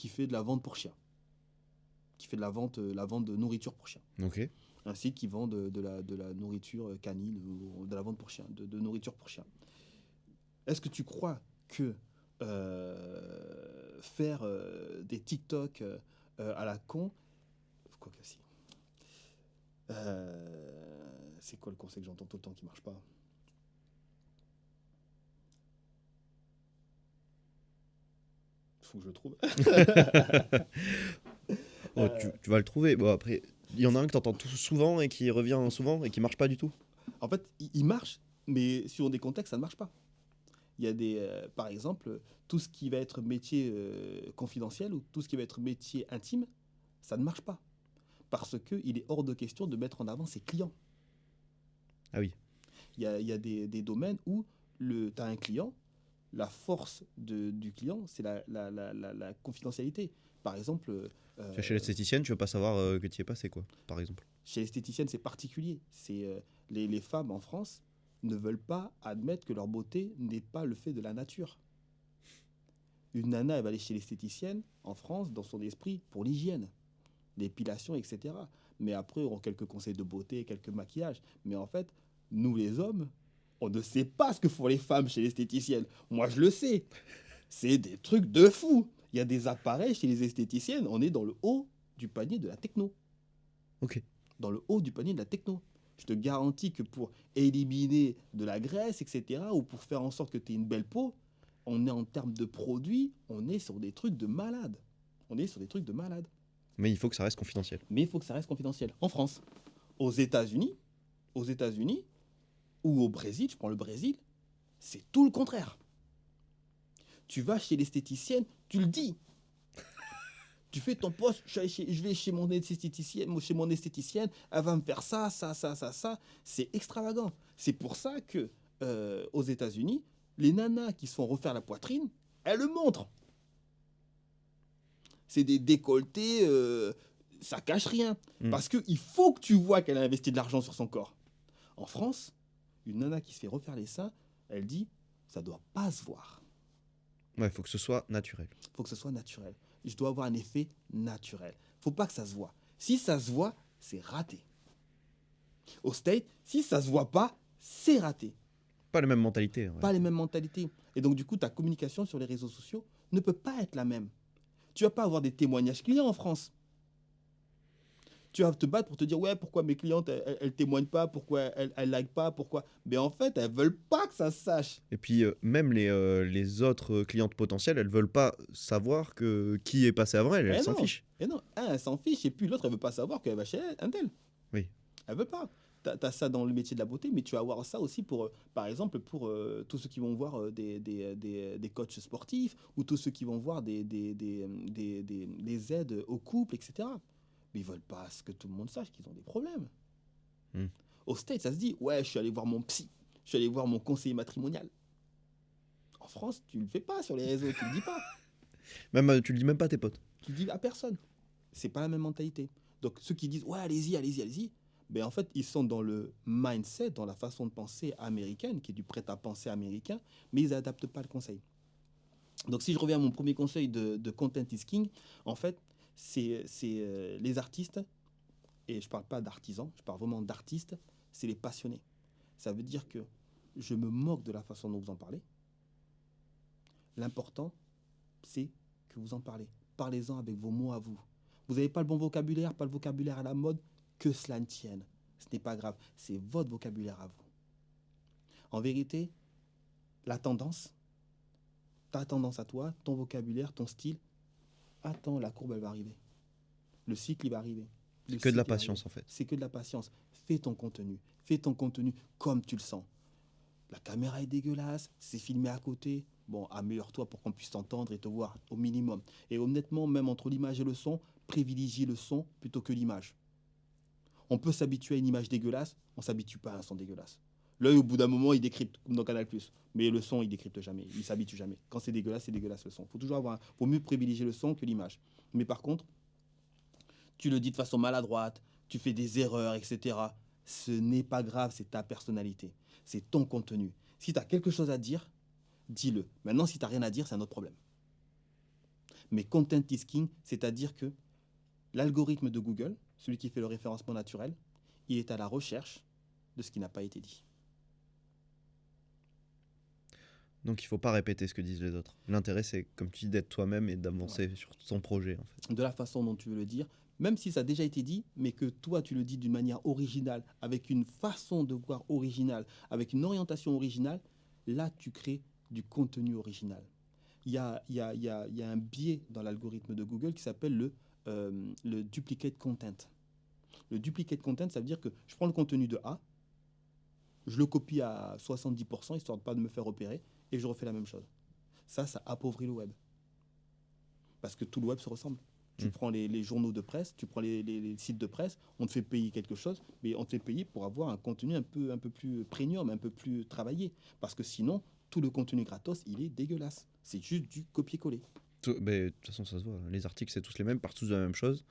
fait de la vente pour chiens, qui fait de la vente de nourriture pour chiens. Ok. Un site qui vend de la nourriture canine ou de la vente pour chiens, de nourriture pour chiens. Est-ce que tu crois que faire des TikTok à la con, quoi que si. C'est quoi le conseil que j'entends tout le temps qui marche pas? Faut que je le trouve. Oh, tu vas le trouver. Bon, après, il y en a un que tu entends souvent et qui revient souvent et qui marche pas du tout. En fait, il marche, mais sur des contextes, ça ne marche pas. Il y a par exemple, tout ce qui va être métier confidentiel ou tout ce qui va être métier intime, ça ne marche pas. Parce qu'il est hors de question de mettre en avant ses clients. Ah oui. Il y a des domaines où tu as un client, la force du client, c'est la confidentialité. Par exemple... Chez l'esthéticienne, tu veux pas savoir que tu y es passé, quoi, par exemple. Chez l'esthéticienne, c'est particulier. Les femmes en France ne veulent pas admettre que leur beauté n'est pas le fait de la nature. Une nana, elle va aller chez l'esthéticienne en France, dans son esprit, pour l'hygiène, l'épilation, etc. Mais après, on a quelques conseils de beauté, quelques maquillages. Mais en fait, nous les hommes, on ne sait pas ce que font les femmes chez l'esthéticienne. Moi, je le sais. C'est des trucs de fou. Il y a des appareils chez les esthéticiennes, on est dans le haut du panier de la techno. Ok. Dans le haut du panier de la techno. Je te garantis que pour éliminer de la graisse, etc., ou pour faire en sorte que tu aies une belle peau, on est en termes de produits, on est sur des trucs de malade. On est sur des trucs de malade. Mais il faut que ça reste confidentiel. Mais il faut que ça reste confidentiel. En France, aux États-Unis ou au Brésil, je prends le Brésil, c'est tout le contraire. Tu vas chez l'esthéticienne, tu le dis. Tu fais ton poste, je vais chez mon esthéticienne, elle va me faire ça. C'est extravagant. C'est pour ça que aux États-Unis, les nanas qui se font refaire la poitrine, elles le montrent. C'est des décolletés, ça cache rien. Parce qu'il faut que tu vois qu'elle a investi de l'argent sur son corps. En France, une nana qui se fait refaire les seins, elle dit, ça doit pas se voir. Ouais, il faut que ce soit naturel. Il faut que ce soit naturel. Je dois avoir un effet naturel. Faut pas que ça se voit. Si ça se voit, c'est raté. Au States, si ça se voit pas, c'est raté. Pas les mêmes mentalités. Ouais. Pas les mêmes mentalités. Et donc, du coup, ta communication sur les réseaux sociaux ne peut pas être la même. Tu vas pas avoir des témoignages clients en France. Tu vas te battre pour te dire, ouais, pourquoi mes clientes, elles témoignent pas, pourquoi elles like pas, pourquoi. Mais en fait, elles veulent pas que ça se sache. Et puis, même les autres clientes potentielles, elles veulent pas savoir qui est passé avant elles, elles Eh s'en non, fichent. eh non, un, elle s'en fiche, et puis l'autre, elle veut pas savoir qu'elle va chez un tel. Oui. Elle veut pas. T'as ça dans le métier de la beauté, mais tu vas avoir ça aussi pour, par exemple, pour tous ceux qui vont voir des coachs sportifs ou tous ceux qui vont voir des aides au couple, etc. Mais ils veulent pas que tout le monde sache qu'ils ont des problèmes. Hmm. Au States, ça se dit, ouais, je suis allé voir mon psy, je suis allé voir mon conseiller matrimonial. En France, tu le fais pas sur les réseaux, tu le dis pas. Même, tu le dis même pas à tes potes. Tu le dis à personne. C'est pas la même mentalité. Donc ceux qui disent, ouais, allez-y, allez-y, allez-y, ben en fait, ils sont dans le mindset, dans la façon de penser américaine, qui est du prêt-à-penser américain, mais ils n'adaptent pas le conseil. Donc, si je reviens à mon premier conseil de Content is King, en fait, c'est les artistes, et je ne parle pas d'artisans, je parle vraiment d'artistes, c'est les passionnés. Ça veut dire que je me moque de la façon dont vous en parlez. L'important, c'est que vous en parlez. Parlez-en avec vos mots à vous. Vous n'avez pas le bon vocabulaire, pas le vocabulaire à la mode, que cela ne tienne. Ce n'est pas grave, c'est votre vocabulaire à vous. En vérité, la tendance, ta tendance à toi, ton vocabulaire, ton style, attends, la courbe, elle va arriver. Le cycle, il va arriver. C'est que de la patience, en fait. C'est que de la patience. Fais ton contenu comme tu le sens. La caméra est dégueulasse, c'est filmé à côté. Bon, améliore-toi pour qu'on puisse t'entendre et te voir au minimum. Et honnêtement, même entre l'image et le son, privilégie le son plutôt que l'image. On peut s'habituer à une image dégueulasse, on ne s'habitue pas à un son dégueulasse. L'œil, au bout d'un moment, il décrypte, comme dans Canal+. Mais le son, il décrypte jamais, il s'habitue jamais. Quand c'est dégueulasse le son. Faut mieux privilégier le son que l'image. Mais par contre, tu le dis de façon maladroite, tu fais des erreurs, etc. Ce n'est pas grave, c'est ta personnalité. C'est ton contenu. Si tu as quelque chose à dire, dis-le. Maintenant, si tu n'as rien à dire, c'est un autre problème. Mais content is king, c'est-à-dire que l'algorithme de Google, celui qui fait le référencement naturel, il est à la recherche de ce qui n'a pas été dit. Donc il faut pas répéter ce que disent les autres. L'intérêt, c'est, comme tu dis, d'être toi-même et d'avancer sur ton projet, en fait. De la façon dont tu veux le dire, même si ça a déjà été dit, mais que toi, tu le dis d'une manière originale, avec une façon de voir originale, avec une orientation originale, là, tu crées du contenu original. Il y a un biais dans l'algorithme de Google qui s'appelle le duplicate content. Le duplicate content, ça veut dire que je prends le contenu de A, je le copie à 70%, histoire de ne pas me faire repérer, et je refais la même chose. Ça appauvrit le web. Parce que tout le web se ressemble. Tu prends les journaux de presse, tu prends les sites de presse, on te fait payer quelque chose, mais on te fait payer pour avoir un contenu un peu plus premium, un peu plus travaillé. Parce que sinon, tout le contenu gratos, il est dégueulasse. C'est juste du copier-coller. Mais de toute façon, ça se voit. Les articles, c'est tous les mêmes, partent tous de la même chose.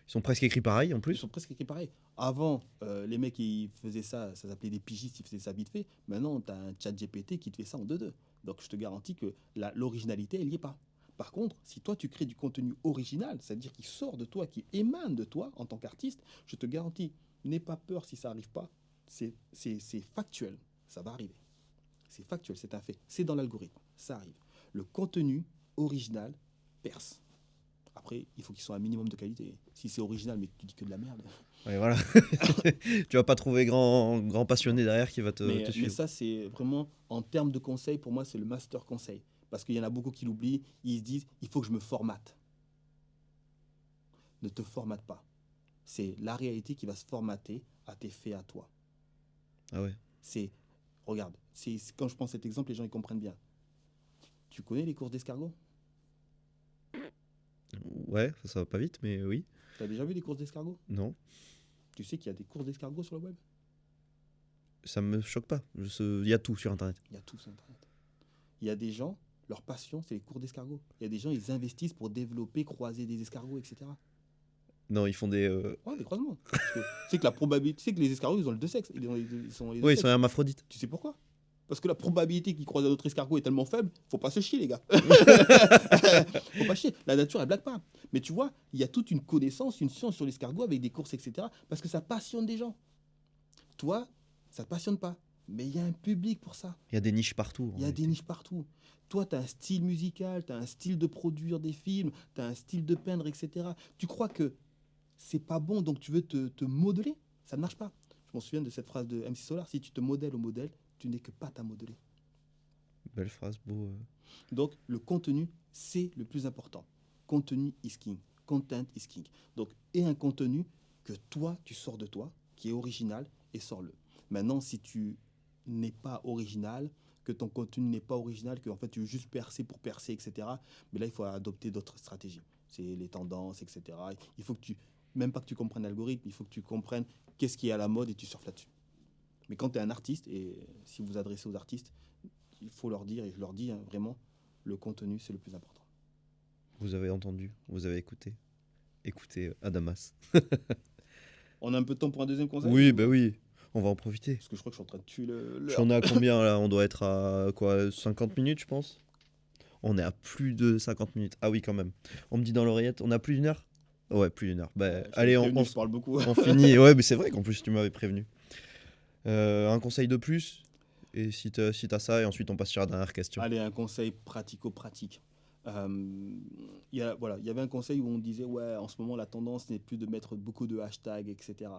Ils sont presque écrits pareil, en Ils plus. sont presque écrits pareil. Avant, les mecs, ils faisaient ça s'appelait des pigistes, ils faisaient ça vite fait. Maintenant, tu as un chat GPT qui te fait ça en 2-2. Donc, je te garantis que l'originalité, elle n'y est pas. Par contre, si toi, tu crées du contenu original, c'est-à-dire qui sort de toi, qui émane de toi en tant qu'artiste, je te garantis, n'aie pas peur si ça n'arrive pas. C'est factuel, ça va arriver. C'est factuel, c'est un fait. C'est dans l'algorithme, ça arrive. Le contenu original perce. Après, il faut qu'il soit un minimum de qualité. Si c'est original, mais que tu dis que de la merde. Ouais, voilà. Tu vas pas trouver grand passionné derrière qui va te Mais suivre. ça, c'est vraiment, en termes de conseil, pour moi, c'est le master conseil. Parce qu'il y en a beaucoup qui l'oublient. Ils se disent, il faut que je me formate. Ne te formate pas. C'est la réalité qui va se formater à tes faits à toi. Ah ouais. Regarde, quand je prends cet exemple, les gens ils comprennent bien. Tu connais les courses d'escargots? Ouais, ça va pas vite, mais oui. Tu as déjà vu des courses d'escargots? Non, Tu sais qu'il y a des courses d'escargots sur le web? ça me choque pas. Il y a tout sur Internet. Il y a tout sur Internet. Il y a des gens, leur passion, c'est les courses d'escargots. Il y a des gens, ils investissent pour développer, croiser des escargots, etc. Non, ils font des... Ouais, des croisements. Parce que tu sais que la probabilité, tu sais que les escargots, ils ont les deux sexes. Ils sont les deux Oui, ils sexes. sont hermaphrodites. Tu sais pourquoi? Parce que la probabilité qu'ils croisent un autre escargot est tellement faible, faut pas se chier, les gars. Faut pas chier. La nature, elle blague pas. Mais tu vois, il y a toute une connaissance, une science sur l'escargot avec des courses, etc. Parce que ça passionne des gens. Toi, ça te passionne pas. Mais il y a un public pour ça. Il y a des niches partout. Il y a des niches partout. Toi, tu as un style musical, tu as un style de produire des films, tu as un style de peindre, etc. Tu crois que c'est pas bon, donc tu veux te modeler. Ça ne marche pas. Je m'en souviens de cette phrase de MC Solar, si tu te modèles au modèle, tu n'es que pâte à modeler. Belle phrase, beau. Donc, le contenu, c'est le plus important. Contenu is king. Content is king. Donc, et un contenu que toi, tu sors de toi, qui est original, et sors-le. Maintenant, si tu n'es pas original, que ton contenu n'est pas original, que en fait, tu veux juste percer pour percer, etc., mais là, il faut adopter d'autres stratégies. C'est les tendances, etc. Il faut que tu, même pas que tu comprennes l'algorithme, il faut que tu comprennes qu'est-ce qui est à la mode et tu surfes là-dessus. Mais quand tu es un artiste, et si vous vous adressez aux artistes, il faut leur dire, et je leur dis hein, vraiment, le contenu, c'est le plus important. Vous avez entendu, vous avez écouté. Écoutez Adamas. On a un peu de temps pour un deuxième conseil Oui, ou... bah oui, on va en profiter. Parce que je crois que je suis en train de tuer On l'heure. est à combien là? On doit être à quoi, 50 minutes, je pense? On est à plus de 50 minutes. Ah oui, quand même. On me dit dans l'oreillette, on a plus d'une heure? Ouais, plus d'une heure. Bah, Je t'avais allez, prévenu, je parle beaucoup. on finit. Ouais, mais c'est vrai qu'en plus, tu m'avais prévenu. Un conseil de plus? Et si t'as ça, et ensuite on passe sur la dernière question. Allez, un conseil pratico-pratique. Voilà, il y avait un conseil où on disait, ouais, en ce moment, la tendance n'est plus de mettre beaucoup de hashtags, etc.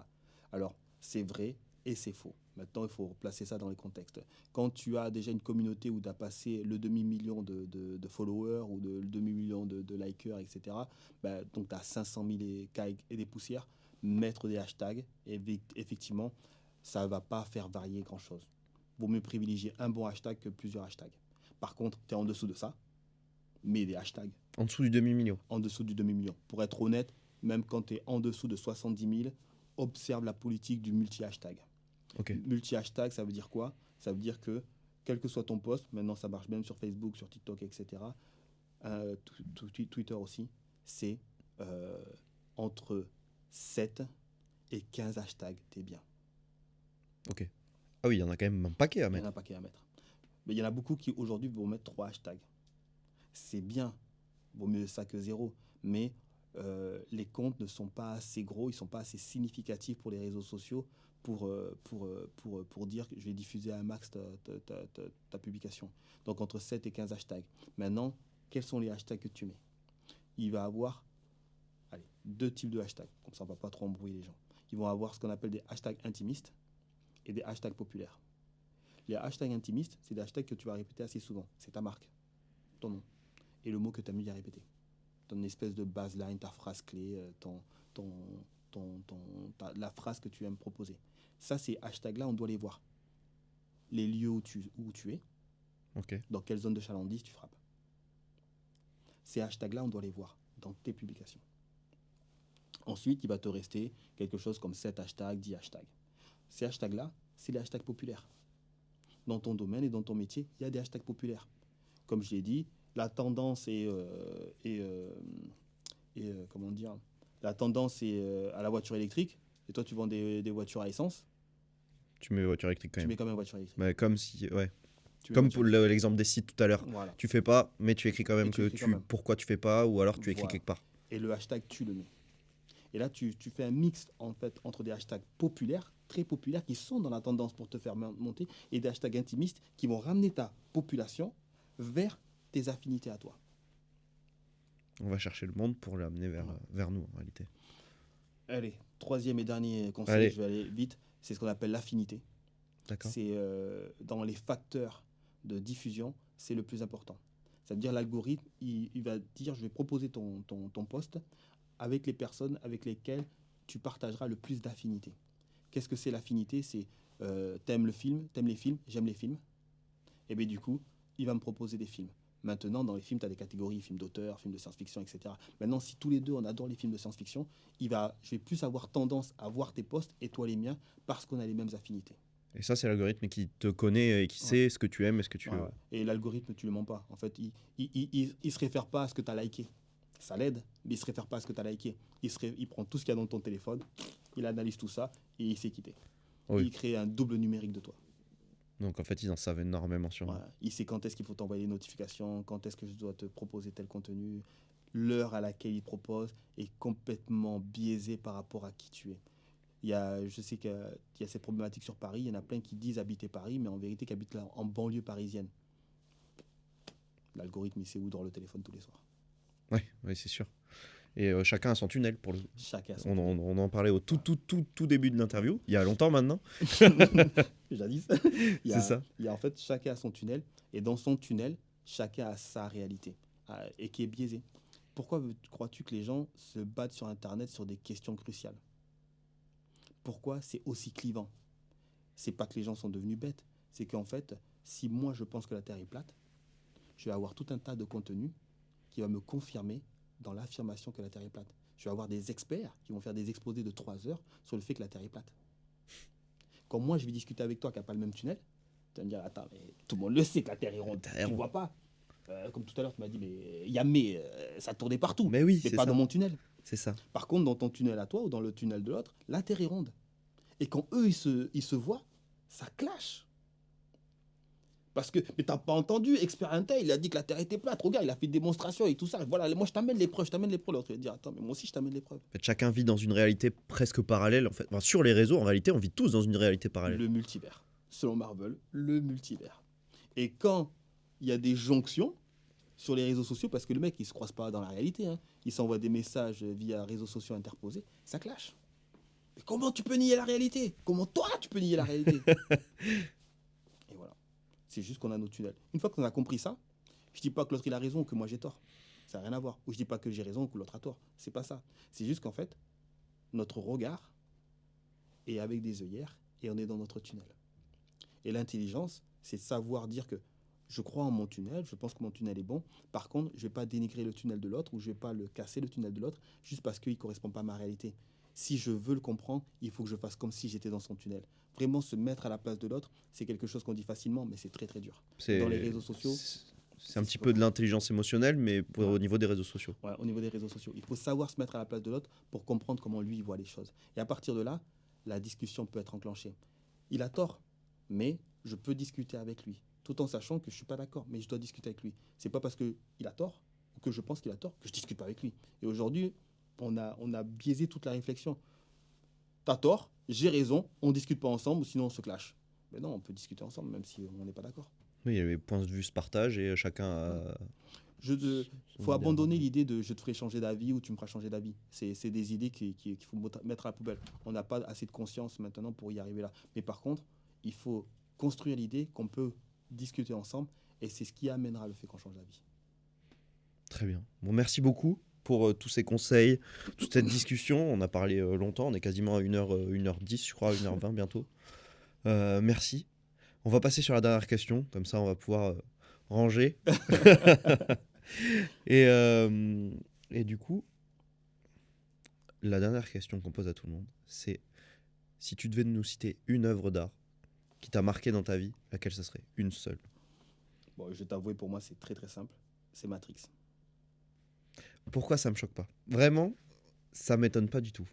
Alors, c'est vrai et c'est faux. Maintenant, il faut placer ça dans les contextes. Quand tu as déjà une communauté où tu as passé le demi-million de followers ou le demi-million de likers, etc., bah, donc tu as 500 000 et des poussières, mettre des hashtags, effectivement, ça ne va pas faire varier grand-chose. Vaut mieux privilégier un bon hashtag que plusieurs hashtags. Par contre, tu es en dessous de ça, mets des hashtags. En dessous du demi-million. En dessous du demi-million. Pour être honnête, même quand tu es en dessous de 70 000, observe la politique du multi-hashtag. Ok. Multi-hashtag, ça veut dire quoi? Ça veut dire que, quel que soit ton post, maintenant ça marche même sur Facebook, sur TikTok, etc., Twitter aussi, c'est entre 7 et 15 hashtags, t'es bien. Ok. Ah oui, il y en a quand même un paquet à Il y en a mettre. un paquet à mettre. Mais il y en a beaucoup qui aujourd'hui vont mettre 3 hashtags. C'est bien, vaut mieux ça que zéro. Mais les comptes ne sont pas assez gros, ils ne sont pas assez significatifs pour les réseaux sociaux pour dire que je vais diffuser à un max ta publication. Donc entre 7 et 15 hashtags. Maintenant, quels sont les hashtags que tu mets? Il va avoir deux types de hashtags, comme ça on ne va pas trop embrouiller les gens. Ils vont avoir ce qu'on appelle des hashtags intimistes et des hashtags populaires. Les hashtags intimistes, c'est des hashtags que tu vas répéter assez souvent. C'est ta marque, ton nom et le mot que tu as mis à répéter. Ton espèce de baseline, ta phrase clé, la phrase que tu aimes proposer. Ça, ces hashtags-là, on doit les voir. Les lieux où tu es, Ok. dans quelle zone de chalandise tu frappes. Ces hashtags-là, on doit les voir dans tes publications. Ensuite, il va te rester quelque chose comme 7 hashtags, 10 hashtags. Ces hashtags-là, c'est les hashtags populaires. Dans ton domaine et dans ton métier, il y a des hashtags populaires. Comme je l'ai dit, la tendance est, comment dire, la tendance est à la voiture électrique. Et toi, tu vends des voitures à essence. Tu mets voiture électrique quand Tu même. mets quand même voiture électrique. Bah, comme si, ouais. Tu mets Comme voiture pour électrique. l'exemple des sites tout à l'heure. Voilà. Tu fais pas, mais tu écris quand même Et tu écris quand même. pourquoi tu fais pas, ou alors tu écris Voilà. quelque part. Et le hashtag, tu le mets. Et là, tu fais un mix en fait entre des hashtags populaires, très populaires, qui sont dans la tendance pour te faire monter, et des hashtags intimistes qui vont ramener ta population vers tes affinités à toi. On va chercher le monde pour l'amener vers nous en réalité. Allez, troisième et dernier conseil, Allez. je vais aller vite, c'est ce qu'on appelle l'affinité. D'accord. C'est dans les facteurs de diffusion, c'est le plus important. C'est-à-dire l'algorithme, il va dire, je vais proposer ton post avec les personnes avec lesquelles tu partageras le plus d'affinité. Qu'est-ce que c'est l'affinité? C'est t'aimes les films, j'aime les films. Et bien du coup, il va me proposer des films. Maintenant, dans les films, tu as des catégories, films d'auteur, films de science-fiction, etc. Maintenant, si tous les deux, on adore les films de science-fiction, je vais plus avoir tendance à voir tes posts et toi les miens parce qu'on a les mêmes affinités. Et ça, c'est l'algorithme qui te connaît et qui sait ce que tu aimes et ce que tu veux. Ouais. Et l'algorithme, tu le mens pas. En fait, il se réfère pas à ce que tu as liké. Ça l'aide, mais il se réfère pas à ce que tu as liké. Il prend tout ce qu'il y a dans ton téléphone, il analyse tout ça et il sait quitter. Oui. Il crée un double numérique de toi. Donc en fait, ils en savent énormément sur nous. Voilà. Il sait quand est-ce qu'il faut t'envoyer des notifications, quand est-ce que je dois te proposer tel contenu. L'heure à laquelle il propose est complètement biaisée par rapport à qui tu es. Je sais qu'il y a cette problématique sur Paris. Il y en a plein qui disent habiter Paris, mais en vérité qui habitent là, en banlieue parisienne. L'algorithme, il sait où dans le téléphone tous les soirs. Oui, c'est sûr. Et chacun a son tunnel pour le coup. Chacun son On en parlait au tout début de l'interview, il y a longtemps maintenant. Jadis. C'est ça. Il y a en fait, chacun a son tunnel. Et dans son tunnel, chacun a sa réalité. Et qui est biaisée. Pourquoi crois-tu que les gens se battent sur Internet sur des questions cruciales? Pourquoi c'est aussi clivant? C'est pas que les gens sont devenus bêtes. C'est qu'en fait, si moi je pense que la Terre est plate, je vais avoir tout un tas de contenu qui va me confirmer dans l'affirmation que la Terre est plate. Je vais avoir des experts qui vont faire des exposés de 3 heures sur le fait que la Terre est plate. Quand moi je vais discuter avec toi qui n'a pas le même tunnel, tu vas me dire, attends, mais tout le monde le sait que la Terre est ronde. Tu ne vois pas. Comme tout à l'heure, tu m'as dit, mais Yamé, ça tournait partout. Mais oui, mais c'est pas ça. dans mon tunnel. C'est ça. Par contre, dans ton tunnel à toi ou dans le tunnel de l'autre, la Terre est ronde. Et quand eux, ils se voient, ça clash. Parce que, mais t'as pas entendu, expert Intel, il a dit que la Terre était plate. Regarde, il a fait une démonstration et tout ça. Voilà, moi je t'amène les preuves, L'autre va dire, attends, mais moi aussi je t'amène les preuves. En fait, chacun vit dans une réalité presque parallèle. En fait. Enfin, sur les réseaux, en réalité, on vit tous dans une réalité parallèle. Le multivers. Selon Marvel, le multivers. Et quand il y a des jonctions sur les réseaux sociaux, parce que le mec, il se croise pas dans la réalité, hein, il s'envoie des messages via réseaux sociaux interposés, ça clash. Mais comment tu peux nier la réalité? Comment toi, tu peux nier la réalité? Et voilà. C'est juste qu'on a nos tunnels. Une fois qu'on a compris ça, je dis pas que l'autre il a raison ou que moi j'ai tort. Ça n'a rien à voir. Ou je dis pas que j'ai raison ou que l'autre a tort. C'est pas ça. C'est juste qu'en fait, notre regard est avec des œillères et on est dans notre tunnel. Et l'intelligence, c'est de savoir dire que je crois en mon tunnel, je pense que mon tunnel est bon. Par contre, je ne vais pas dénigrer le tunnel de l'autre ou je ne vais pas le casser, le tunnel de l'autre, juste parce qu'il ne correspond pas à ma réalité. Si je veux le comprendre, il faut que je fasse comme si j'étais dans son tunnel. Vraiment, se mettre à la place de l'autre, c'est quelque chose qu'on dit facilement, mais c'est très très dur. Dans les réseaux sociaux, c'est un petit peu de l'intelligence émotionnelle, mais au niveau des réseaux sociaux. Ouais, au niveau des réseaux sociaux. Il faut savoir se mettre à la place de l'autre pour comprendre comment lui il voit les choses. Et à partir de là, la discussion peut être enclenchée. Il a tort, mais je peux discuter avec lui, tout en sachant que je ne suis pas d'accord, mais je dois discuter avec lui. C'est pas parce qu'il a tort ou que je pense qu'il a tort que je ne discute pas avec lui. Et aujourd'hui, on a biaisé toute la réflexion. T'as tort, j'ai raison, on ne discute pas ensemble, sinon on se clash. Mais non, on peut discuter ensemble, même si on n'est pas d'accord. Oui, les points de vue se partagent et chacun a... Faut abandonner l'idée de je te ferai changer d'avis ou tu me feras changer d'avis. C'est des idées qu'il faut mettre à la poubelle. On n'a pas assez de conscience maintenant pour y arriver là. Mais par contre, il faut construire l'idée qu'on peut discuter ensemble et c'est ce qui amènera le fait qu'on change d'avis. Très bien. Bon, merci beaucoup pour tous ces conseils, toute cette discussion. On a parlé longtemps, on est quasiment à 1h10, je crois, 1h20 bientôt. Merci. On va passer sur la dernière question, comme ça on va pouvoir ranger. Et du coup, la dernière question qu'on pose à tout le monde, c'est si tu devais nous citer une œuvre d'art qui t'a marqué dans ta vie, laquelle ça serait? Une seule. Bon, je vais t'avouer, pour moi, c'est très très simple. C'est Matrix. Pourquoi ça me choque pas? Vraiment, ça m'étonne pas du tout.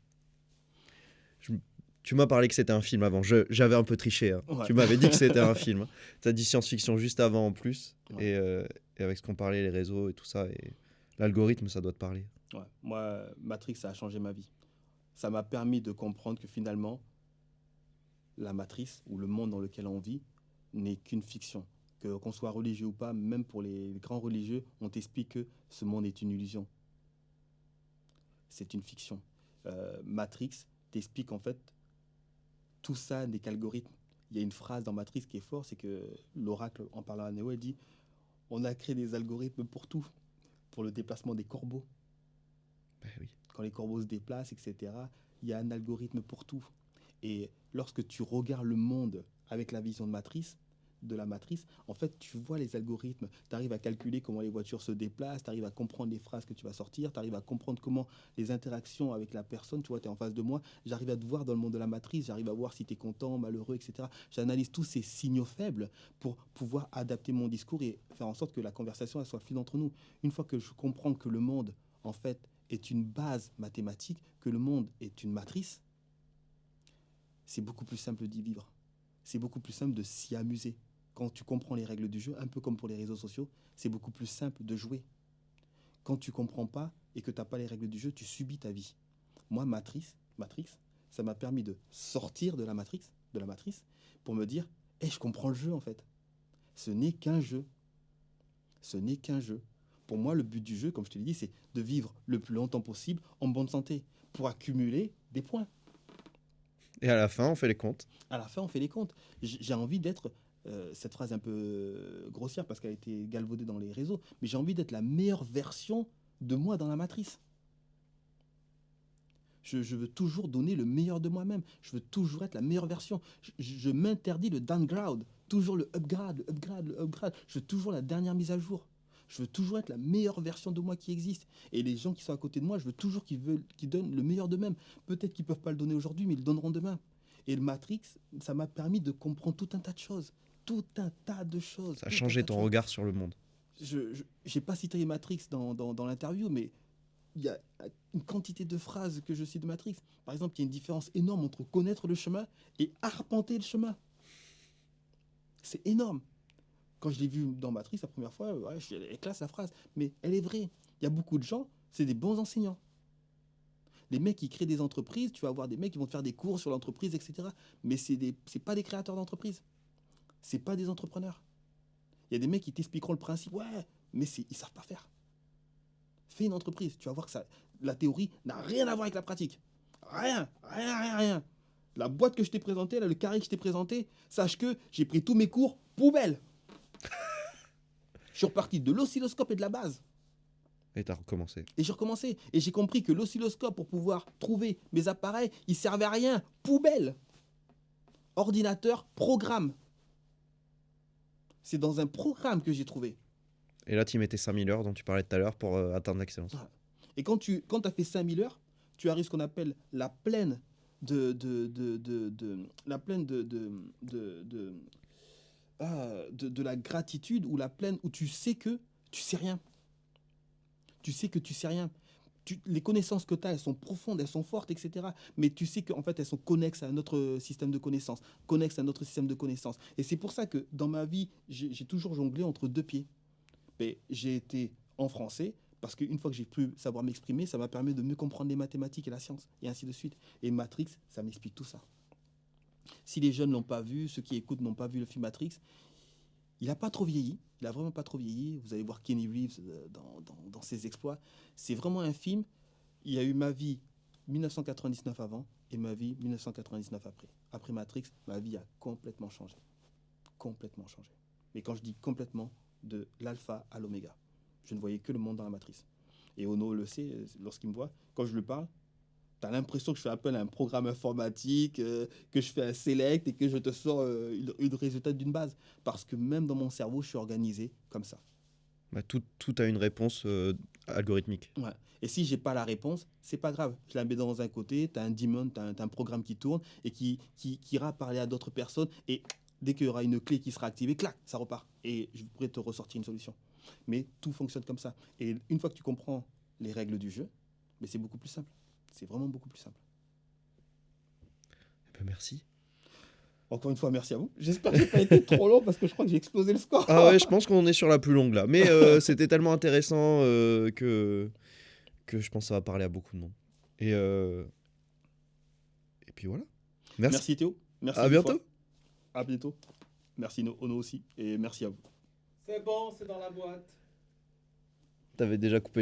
Tu m'as parlé que c'était un film avant. J'avais un peu triché. Hein. Ouais. Tu m'avais dit que c'était un film. Tu as dit science-fiction juste avant en plus. Ouais. Et avec ce qu'on parlait, les réseaux et tout ça, et l'algorithme, ça doit te parler. Ouais. Moi, Matrix, ça a changé ma vie. Ça m'a permis de comprendre que finalement, la matrice ou le monde dans lequel on vit n'est qu'une fiction. Qu'on soit religieux ou pas, même pour les grands religieux, on t'explique que ce monde est une illusion. C'est une fiction. Matrix t'explique en fait tout ça n'est qu'algorithme. Il y a une phrase dans Matrix qui est forte, c'est que l'oracle, en parlant à Neo, elle dit « On a créé des algorithmes pour tout, pour le déplacement des corbeaux. Ben oui. Quand les corbeaux se déplacent, etc., il y a un algorithme pour tout. Et lorsque tu regardes le monde avec la vision de la matrice, en fait, tu vois les algorithmes. Tu arrives à calculer comment les voitures se déplacent, tu arrives à comprendre les phrases que tu vas sortir, tu arrives à comprendre comment les interactions avec la personne, tu vois, tu es en face de moi, j'arrive à te voir dans le monde de la matrice, j'arrive à voir si tu es content, malheureux, etc. J'analyse tous ces signaux faibles pour pouvoir adapter mon discours et faire en sorte que la conversation elle soit fluide entre nous. Une fois que je comprends que le monde, en fait, est une base mathématique, que le monde est une matrice, c'est beaucoup plus simple d'y vivre. C'est beaucoup plus simple de s'y amuser. Quand tu comprends les règles du jeu, un peu comme pour les réseaux sociaux, c'est beaucoup plus simple de jouer. Quand tu ne comprends pas et que tu n'as pas les règles du jeu, tu subis ta vie. Moi, Matrix, ça m'a permis de sortir de la matrice, pour me dire, je comprends le jeu en fait. Ce n'est qu'un jeu. Ce n'est qu'un jeu. Pour moi, le but du jeu, comme je te l'ai dit, c'est de vivre le plus longtemps possible en bonne santé pour accumuler des points. Et à la fin, on fait les comptes. À la fin, on fait les comptes. J'ai envie d'être, cette phrase est un peu grossière parce qu'elle a été galvaudée dans les réseaux, mais j'ai envie d'être la meilleure version de moi dans la matrice. Je veux toujours donner le meilleur de moi-même. Je veux toujours être la meilleure version. Je m'interdis le downgrade, toujours le upgrade, le upgrade, le upgrade. Je veux toujours la dernière mise à jour. Je veux toujours être la meilleure version de moi qui existe. Et les gens qui sont à côté de moi, je veux toujours qu'ils donnent le meilleur d'eux-mêmes. Peut-être qu'ils ne peuvent pas le donner aujourd'hui, mais ils le donneront demain. Et le Matrix, ça m'a permis de comprendre tout un tas de choses. Tout un tas de choses. Ça a changé ton regard sur le monde. Je n'ai pas cité Matrix dans l'interview, mais il y a une quantité de phrases que je cite de Matrix. Par exemple, il y a une différence énorme entre connaître le chemin et arpenter le chemin. C'est énorme. Quand je l'ai vu dans Matrix la première fois, ouais, elle classe la phrase. Mais elle est vraie. Il y a beaucoup de gens, c'est des bons enseignants. Les mecs qui créent des entreprises, tu vas avoir des mecs qui vont te faire des cours sur l'entreprise, etc. Mais c'est pas des créateurs d'entreprise. C'est pas des entrepreneurs. Il y a des mecs qui t'expliqueront le principe, ouais, mais ils savent pas faire. Fais une entreprise, tu vas voir que la théorie n'a rien à voir avec la pratique. Rien. La boîte que je t'ai présentée, là, le carré que je t'ai présenté, sache que j'ai pris tous mes cours poubelle. Je suis reparti de l'oscilloscope et de la base. Et t'as recommencé. Et j'ai recommencé. Et j'ai compris que l'oscilloscope, pour pouvoir trouver mes appareils, il servait à rien. Poubelle. Ordinateur, programme. C'est dans un programme que j'ai trouvé. Et là, tu mettais 5000 heures dont tu parlais tout à l'heure pour atteindre l'excellence. Et quand tu as fait 5000 heures, tu arrives ce qu'on appelle la plaine de la gratitude, ou la plaine où tu sais que tu sais rien. Tu sais que tu sais rien. Les connaissances que tu as, elles sont profondes, elles sont fortes, etc. Mais tu sais qu'en fait, elles sont connexes à notre système de connaissances. Et c'est pour ça que dans ma vie, j'ai toujours jonglé entre deux pieds. Mais j'ai été en français, parce qu'une fois que j'ai pu savoir m'exprimer, ça m'a permis de mieux comprendre les mathématiques et la science, et ainsi de suite. Et Matrix, ça m'explique tout ça. Si les jeunes ne l'ont pas vu, ceux qui écoutent n'ont pas vu le film Matrix, il n'a pas trop vieilli, il n'a vraiment pas trop vieilli. Vous allez voir Kenny Reeves dans ses exploits. C'est vraiment un film. Il y a eu ma vie 1999 avant et ma vie 1999 après. Après Matrix, ma vie a complètement changé. Complètement changé. Mais quand je dis complètement, de l'alpha à l'oméga. Je ne voyais que le monde dans la matrice. Et Ono le sait, lorsqu'il me voit, quand je lui parle, tu as l'impression que je fais appel à un programme informatique, que je fais un select et que je te sors le résultat d'une base. Parce que même dans mon cerveau, je suis organisé comme ça. Bah, tout a une réponse algorithmique. Ouais. Et si j'ai pas la réponse, c'est pas grave. Je la mets dans un côté, tu as un daemon, tu as un programme qui tourne et qui ira parler à d'autres personnes. Et dès qu'il y aura une clé qui sera activée, clac, ça repart. Et je pourrais te ressortir une solution. Mais tout fonctionne comme ça. Et une fois que tu comprends les règles du jeu, mais c'est beaucoup plus simple. C'est vraiment beaucoup plus simple. Eh ben, merci. Encore une fois, merci à vous. J'espère que ça n'a pas été trop long parce que je crois que j'ai explosé le score. Ah ouais, je pense qu'on est sur la plus longue là. Mais c'était tellement intéressant que je pense que ça va parler à beaucoup de monde. Et puis voilà. Merci Théo. Merci à bientôt. À bientôt. Merci Ono aussi. Et merci à vous. C'est bon, c'est dans la boîte. T'avais déjà coupé.